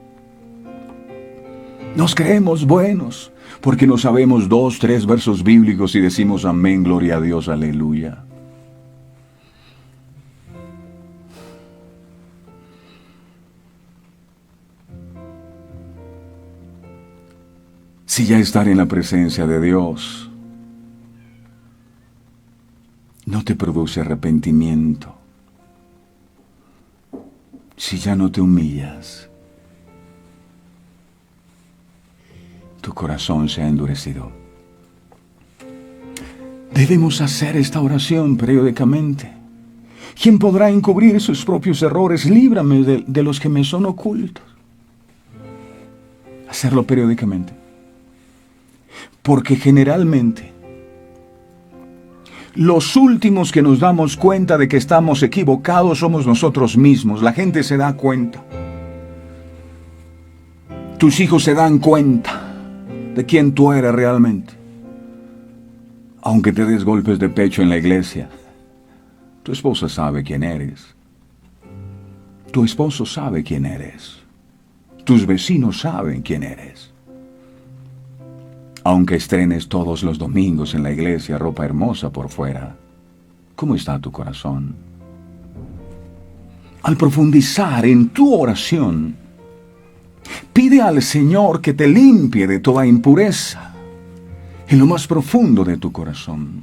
Nos creemos buenos porque no sabemos 2, 3 versos bíblicos y decimos amén, gloria a Dios, aleluya. Si ya estar en la presencia de Dios no te produce arrepentimiento, si ya no te humillas, tu corazón se ha endurecido. Debemos hacer esta oración periódicamente. ¿Quién podrá encubrir sus propios errores? Líbrame de los que me son ocultos. Hacerlo periódicamente. Porque generalmente los últimos que nos damos cuenta de que estamos equivocados somos nosotros mismos. La gente se da cuenta. Tus hijos se dan cuenta de quién tú eres realmente. Aunque te des golpes de pecho en la iglesia, tu esposa sabe quién eres. Tu esposo sabe quién eres. Tus vecinos saben quién eres. Aunque estrenes todos los domingos en la iglesia ropa hermosa por fuera, ¿cómo está tu corazón? Al profundizar en tu oración, pide al Señor que te limpie de toda impureza en lo más profundo de tu corazón.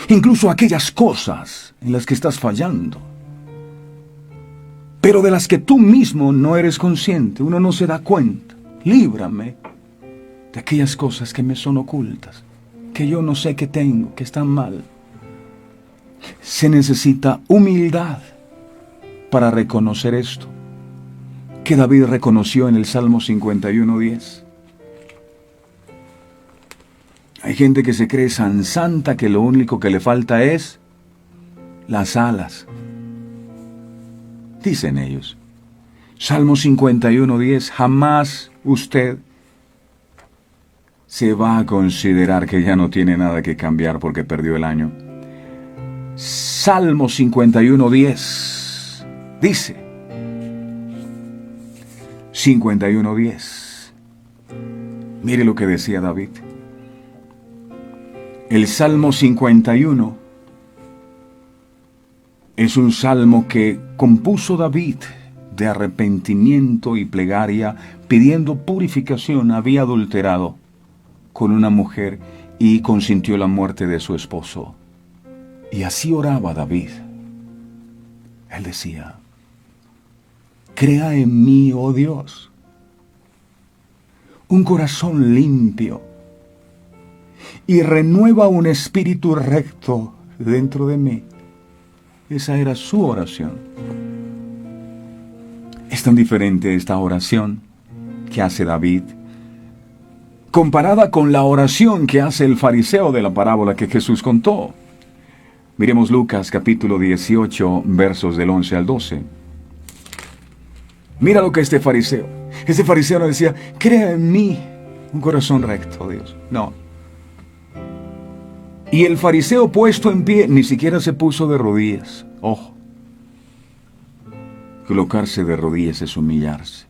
Incluso aquellas cosas en las que estás fallando, pero de las que tú mismo no eres consciente, uno no se da cuenta. Líbrame de aquellas cosas que me son ocultas, que yo no sé que tengo, que están mal. Se necesita humildad para reconocer esto, que David reconoció en el Salmo 51:10. Hay gente que se cree tan santa que lo único que le falta es las alas. Dicen ellos. Salmo 51:10, jamás usted se va a considerar que ya no tiene nada que cambiar porque perdió el año. Salmo 51:10 dice, 51:10. Mire lo que decía David. El Salmo 51 es un salmo que compuso David de arrepentimiento y plegaria, pidiendo purificación. Había adulterado con una mujer y consintió la muerte de su esposo. Y así oraba David. Él decía, crea en mí, oh Dios, un corazón limpio y renueva un espíritu recto dentro de mí. Esa era su oración. Es tan diferente esta oración que hace David comparada con la oración que hace el fariseo de la parábola que Jesús contó. Miremos Lucas capítulo 18, versos del 11 al 12. Mira lo que este fariseo no decía, crea en mí un corazón recto, Dios. No. Y el fariseo puesto en pie, ni siquiera se puso de rodillas. Ojo. Colocarse de rodillas es humillarse.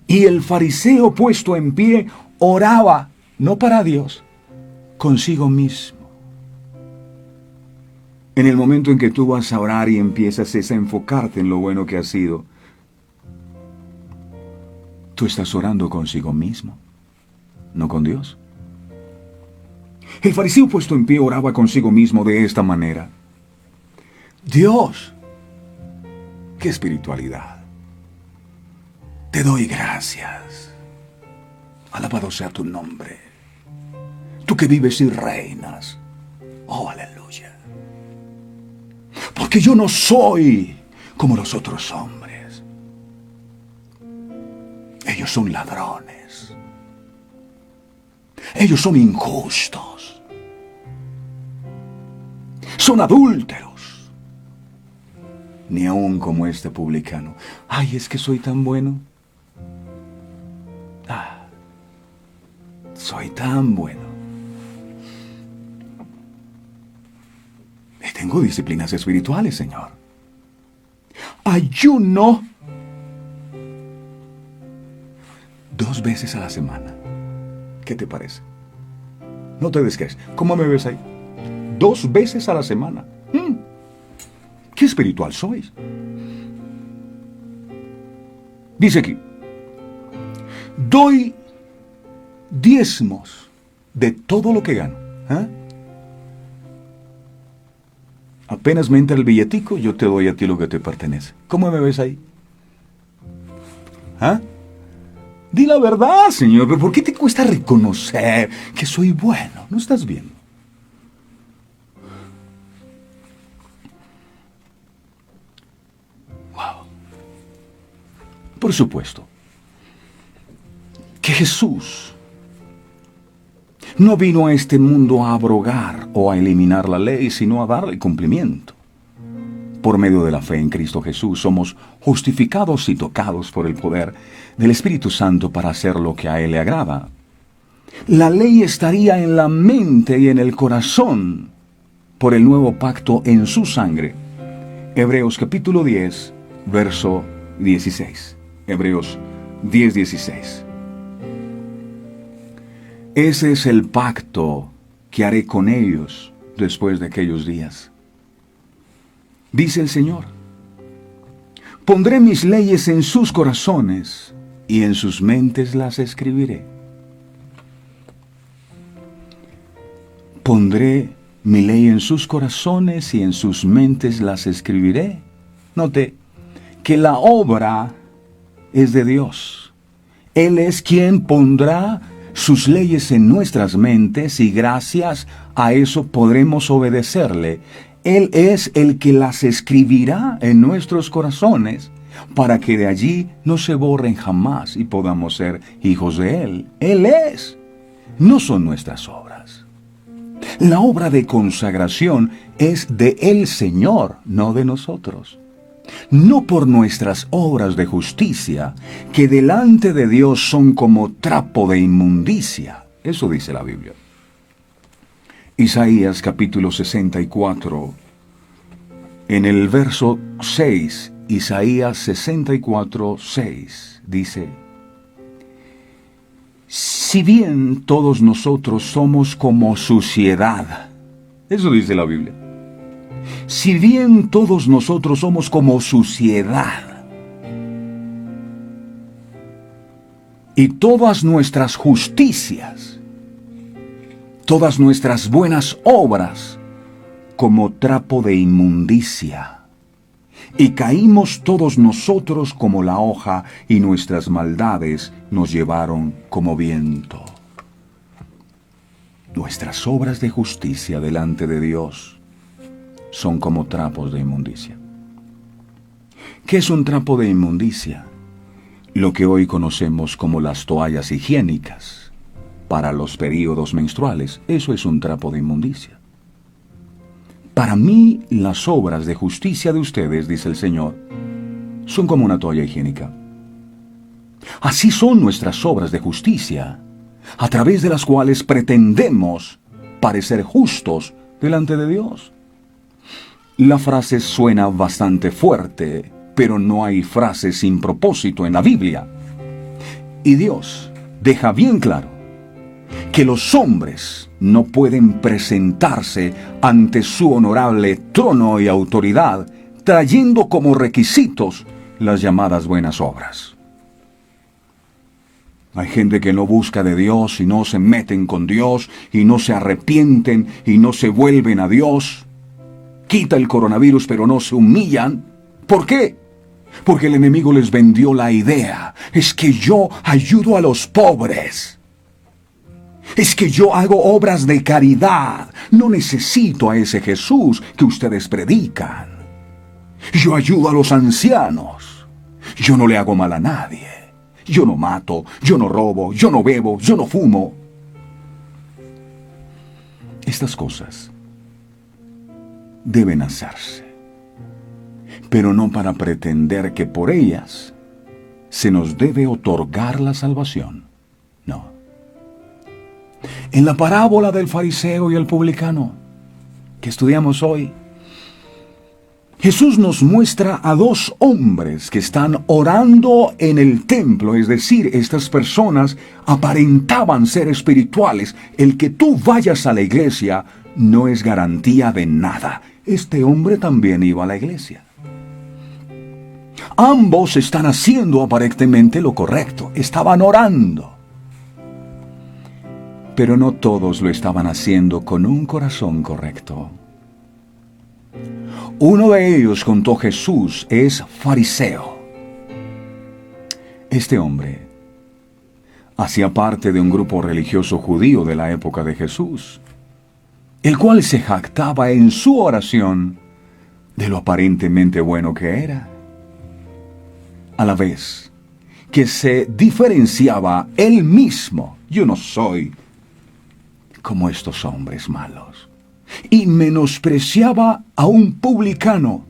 Y el fariseo puesto en pie oraba, no para Dios, consigo mismo. En el momento en que tú vas a orar y empiezas a enfocarte en lo bueno que has sido, tú estás orando consigo mismo, no con Dios. El fariseo puesto en pie oraba consigo mismo de esta manera. Dios, qué espiritualidad. Te doy gracias. Alabado sea tu nombre. Tú que vives y reinas. Oh, aleluya. Porque yo no soy como los otros hombres. Ellos son ladrones. Ellos son injustos. Son adúlteros. Ni aun como este publicano. Ay, es que soy tan bueno. Soy tan bueno. Y tengo disciplinas espirituales, Señor. Ayuno 2 veces a la semana. ¿Qué te parece? No te descrees. ¿Cómo me ves ahí? 2 veces a la semana. ¿Qué espiritual sois? Dice aquí, doy diezmos de todo lo que gano. Apenas me entra el billetico, yo te doy a ti lo que te pertenece. ¿Cómo me ves ahí? Di la verdad, Señor, pero ¿por qué te cuesta reconocer que soy bueno? ¿No estás viendo? Wow. Por supuesto que Jesús no vino a este mundo a abrogar o a eliminar la ley, sino a darle cumplimiento. Por medio de la fe en Cristo Jesús somos justificados y tocados por el poder del Espíritu Santo para hacer lo que a Él le agrada. La ley estaría en la mente y en el corazón por el nuevo pacto en su sangre. Hebreos capítulo 10, verso 16. Hebreos 10, 16. Ese es el pacto que haré con ellos después de aquellos días. Dice el Señor, pondré mis leyes en sus corazones y en sus mentes las escribiré. Pondré mi ley en sus corazones y en sus mentes las escribiré. Note que la obra es de Dios. Él es quien pondrá sus leyes en nuestras mentes y gracias a eso podremos obedecerle. Él es el que las escribirá en nuestros corazones para que de allí no se borren jamás y podamos ser hijos de Él. Él es, no son nuestras obras. La obra de consagración es de el Señor, no de nosotros. No por nuestras obras de justicia, que delante de Dios son como trapo de inmundicia. Eso dice la Biblia. Isaías capítulo 64, en el verso 6, Isaías 64, 6, dice, si bien todos nosotros somos como suciedad, eso dice la Biblia, si bien todos nosotros somos como suciedad, y todas nuestras justicias, todas nuestras buenas obras, como trapo de inmundicia. y caímos todos nosotros como la hoja, y nuestras maldades nos llevaron como viento. Nuestras obras de justicia delante de Dios son como trapos de inmundicia. ¿Qué es un trapo de inmundicia? Lo que hoy conocemos como las toallas higiénicas para los períodos menstruales. Eso es un trapo de inmundicia. Para mí, las obras de justicia de ustedes, dice el Señor, son como una toalla higiénica. Así son nuestras obras de justicia, a través de las cuales pretendemos parecer justos delante de Dios. La frase suena bastante fuerte, pero no hay frase sin propósito en la Biblia. Y Dios deja bien claro que los hombres no pueden presentarse ante su honorable trono y autoridad trayendo como requisitos las llamadas buenas obras. Hay gente que no busca de Dios y no se meten con Dios y no se arrepienten y no se vuelven a Dios. Quita el coronavirus pero no se humillan. ¿Por qué? Porque el enemigo les vendió la idea. Es que yo ayudo a los pobres. Es que yo hago obras de caridad. No necesito a ese Jesús que ustedes predican. Yo ayudo a los ancianos. Yo no le hago mal a nadie. Yo no mato, yo no robo, yo no bebo, yo no fumo. Estas cosas deben hacerse, pero no para pretender que por ellas se nos debe otorgar la salvación. No. En la parábola del fariseo y el publicano que estudiamos hoy, Jesús nos muestra a dos hombres que están orando en el templo, es decir, estas personas aparentaban ser espirituales. El que tú vayas a la iglesia no es garantía de nada. Este hombre también iba a la iglesia. Ambos están haciendo aparentemente lo correcto, estaban orando. Pero no todos lo estaban haciendo con un corazón correcto. Uno de ellos, contó Jesús, es fariseo. Este hombre hacía parte de un grupo religioso judío de la época de Jesús, el cual se jactaba en su oración de lo aparentemente bueno que era, a la vez que se diferenciaba él mismo. Yo no soy como estos hombres malos. Y menospreciaba a un publicano.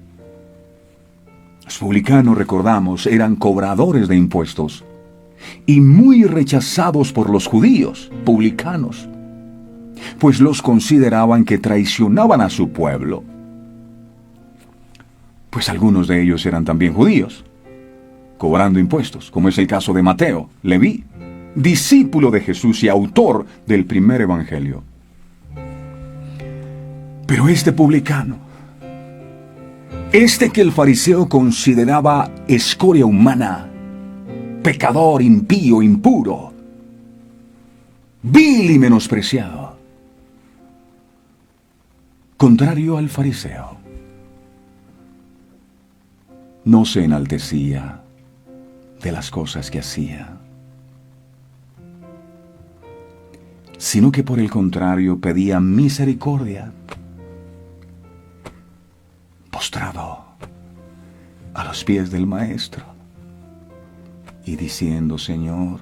Los publicanos, recordamos, eran cobradores de impuestos y muy rechazados por los judíos, publicanos, pues los consideraban que traicionaban a su pueblo. Pues algunos de ellos eran también judíos, cobrando impuestos, como es el caso de Mateo, Leví, discípulo de Jesús y autor del primer evangelio. Pero este publicano, este que el fariseo consideraba escoria humana, pecador, impío, impuro, vil y menospreciado, contrario al fariseo, no se enaltecía de las cosas que hacía, sino que por el contrario pedía misericordia, postrado a los pies del Maestro y diciendo: Señor,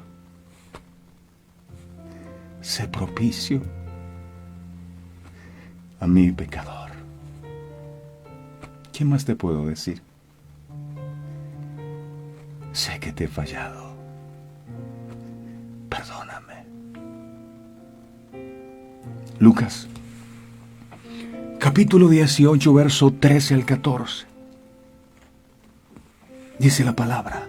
sé propicio a mi pecador. ¿Qué más te puedo decir? Sé que te he fallado. Perdóname. Lucas capítulo 18, verso 13 al 14. Dice la palabra: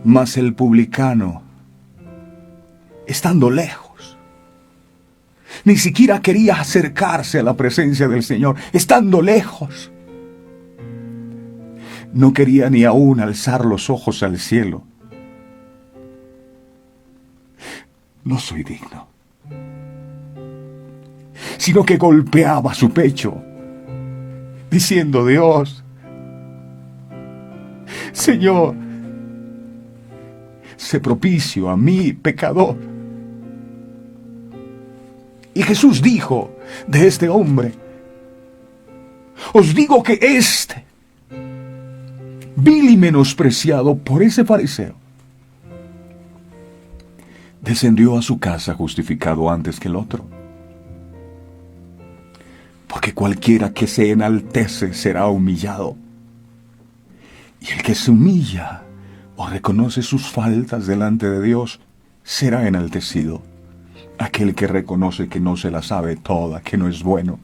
mas el publicano, estando lejos, ni siquiera quería acercarse a la presencia del Señor, estando lejos. No quería ni aún alzar los ojos al cielo. No soy digno. Sino que golpeaba su pecho, diciendo: Dios, Señor, sé propicio a mí, pecador. Y Jesús dijo de este hombre: os digo que este, vil y menospreciado por ese fariseo, descendió a su casa justificado antes que el otro. Porque cualquiera que se enaltece será humillado, y el que se humilla o reconoce sus faltas delante de Dios será enaltecido. Aquel que reconoce que no se la sabe toda, que no es bueno.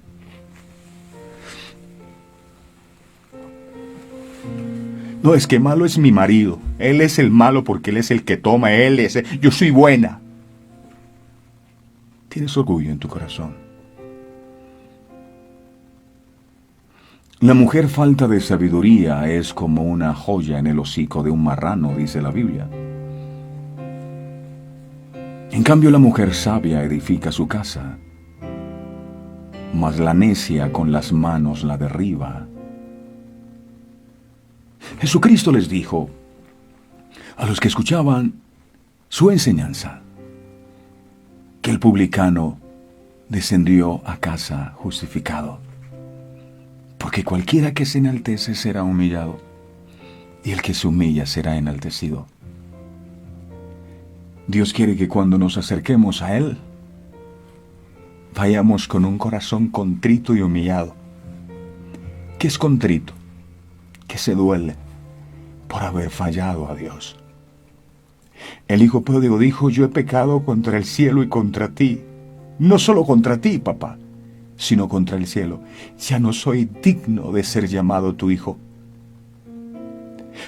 No, es que malo es mi marido. Él es el malo porque él es el que toma. Yo soy buena. Tienes orgullo en tu corazón. La mujer falta de sabiduría es como una joya en el hocico de un marrano, dice la Biblia. En cambio, la mujer sabia edifica su casa, mas la necia con las manos la derriba. Jesucristo les dijo a los que escuchaban su enseñanza que el publicano descendió a casa justificado, porque cualquiera que se enaltece será humillado, y el que se humilla será enaltecido. Dios quiere que cuando nos acerquemos a Él, vayamos con un corazón contrito y humillado. ¿Qué es contrito? Que se duele por haber fallado a Dios. El hijo pródigo dijo: yo he pecado contra el cielo y contra ti. No solo contra ti, papá, sino contra el cielo. Ya no soy digno de ser llamado tu hijo.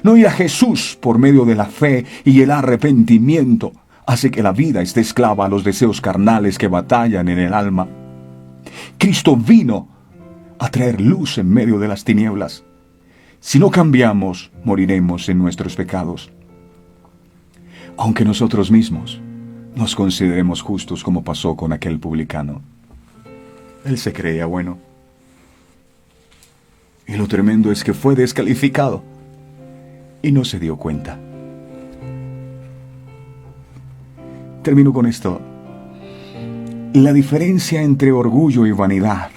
No ir a Jesús por medio de la fe y el arrepentimiento hace que la vida esté esclava a los deseos carnales que batallan en el alma. Cristo vino a traer luz en medio de las tinieblas. Si no cambiamos, moriremos en nuestros pecados. Aunque nosotros mismos nos consideremos justos, como pasó con aquel publicano. Él se creía bueno. Y lo tremendo es que fue descalificado y no se dio cuenta. Termino con esto. La diferencia entre orgullo y vanidad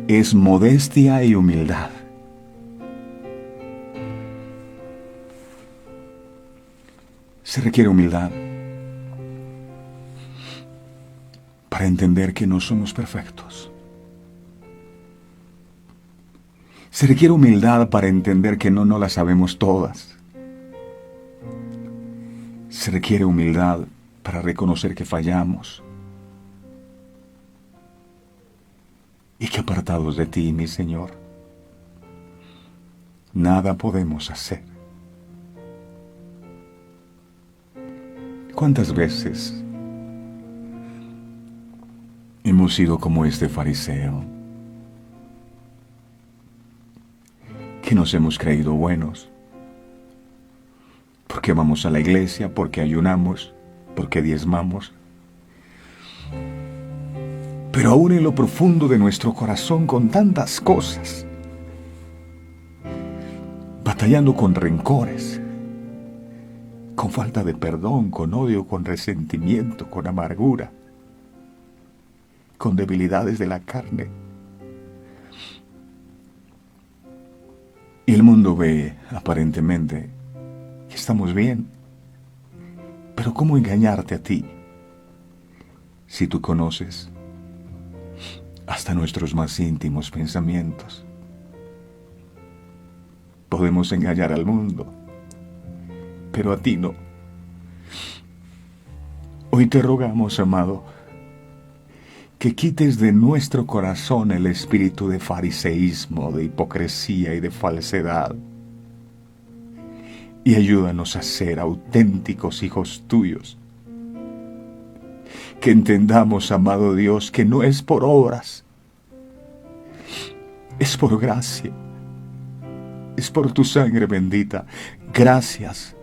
es modestia y humildad. Se requiere humildad para entender que no somos perfectos. Se requiere humildad para entender que no las sabemos todas. Se requiere humildad para reconocer que fallamos y que apartados de ti, mi Señor, nada podemos hacer. ¿Cuántas veces hemos sido como este fariseo, que nos hemos creído buenos, porque vamos a la iglesia, porque ayunamos, porque diezmamos? Pero aún en lo profundo de nuestro corazón, con tantas cosas, batallando con rencores, con falta de perdón, con odio, con resentimiento, con amargura, con debilidades de la carne. Y el mundo ve, aparentemente, que estamos bien. Pero ¿cómo engañarte a ti si tú conoces hasta nuestros más íntimos pensamientos? Podemos engañar al mundo, pero a ti no. Hoy te rogamos, amado, que quites de nuestro corazón el espíritu de fariseísmo, de hipocresía y de falsedad, y ayúdanos a ser auténticos hijos tuyos. Que entendamos, amado Dios, que no es por obras, es por gracia, es por tu sangre bendita. Gracias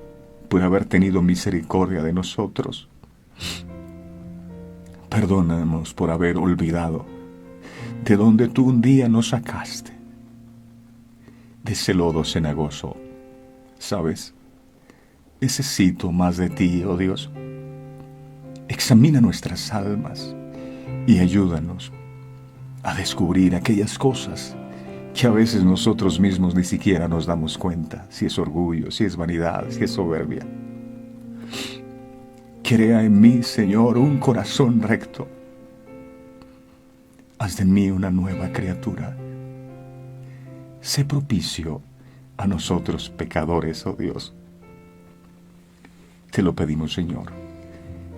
por haber tenido misericordia de nosotros. Perdónanos por haber olvidado de donde tú un día nos sacaste, de ese lodo cenagoso. ¿Sabes? Necesito más de ti, oh Dios. Examina nuestras almas y ayúdanos a descubrir aquellas cosas que a veces nosotros mismos ni siquiera nos damos cuenta, si es orgullo, si es vanidad, si es soberbia. Crea en mí, Señor, un corazón recto. Haz de mí una nueva criatura. Sé propicio a nosotros pecadores, oh Dios. Te lo pedimos, Señor,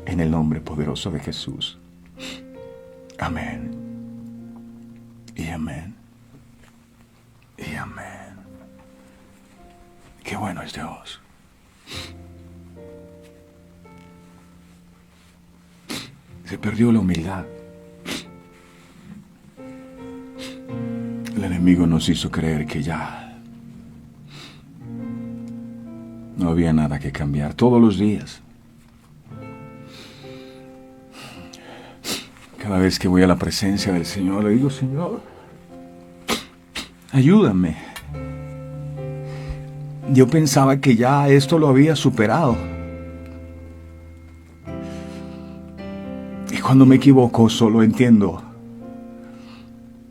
en el nombre poderoso de Jesús. Amén. Y amén. Y amén. Qué bueno es Dios. Se perdió la humildad. El enemigo nos hizo creer que ya no había nada que cambiar. Todos los días, cada vez que voy a la presencia del Señor, le digo: Señor, ayúdame. Yo pensaba que ya esto lo había superado. Y cuando me equivoco, solo entiendo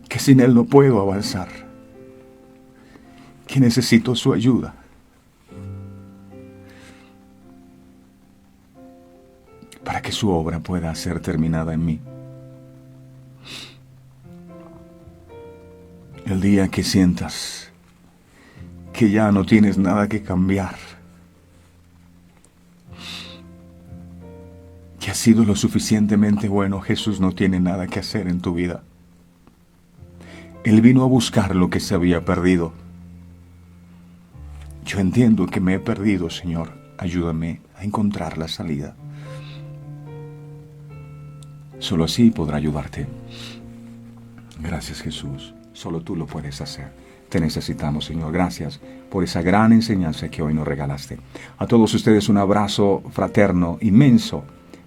que sin Él no puedo avanzar, que necesito su ayuda. Para que su obra pueda ser terminada en mí. El día que sientas que ya no tienes nada que cambiar, que has sido lo suficientemente bueno, Jesús no tiene nada que hacer en tu vida. Él vino a buscar lo que se había perdido. Yo entiendo que me he perdido, Señor. Ayúdame a encontrar la salida. Solo así podrá ayudarte. Gracias, Jesús. Solo tú lo puedes hacer. Te necesitamos, Señor. Gracias por esa gran enseñanza que hoy nos regalaste. A todos ustedes un abrazo fraterno, inmenso.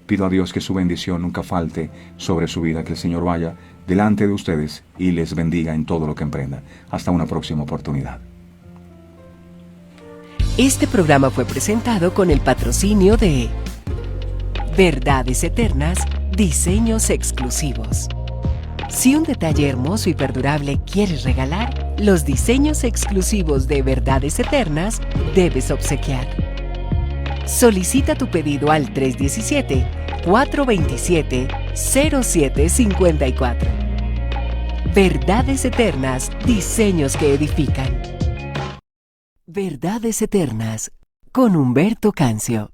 Pido a Dios que su bendición nunca falte sobre su vida, que el Señor vaya delante de ustedes y les bendiga en todo lo que emprendan. Hasta una próxima oportunidad. Este programa fue presentado con el patrocinio de Verdades Eternas, Diseños Exclusivos. Si un detalle hermoso y perdurable quieres regalar, los diseños exclusivos de Verdades Eternas debes obsequiar. Solicita tu pedido al 317-427-0754. Verdades Eternas, diseños que edifican. Verdades Eternas, con Humberto Cancio.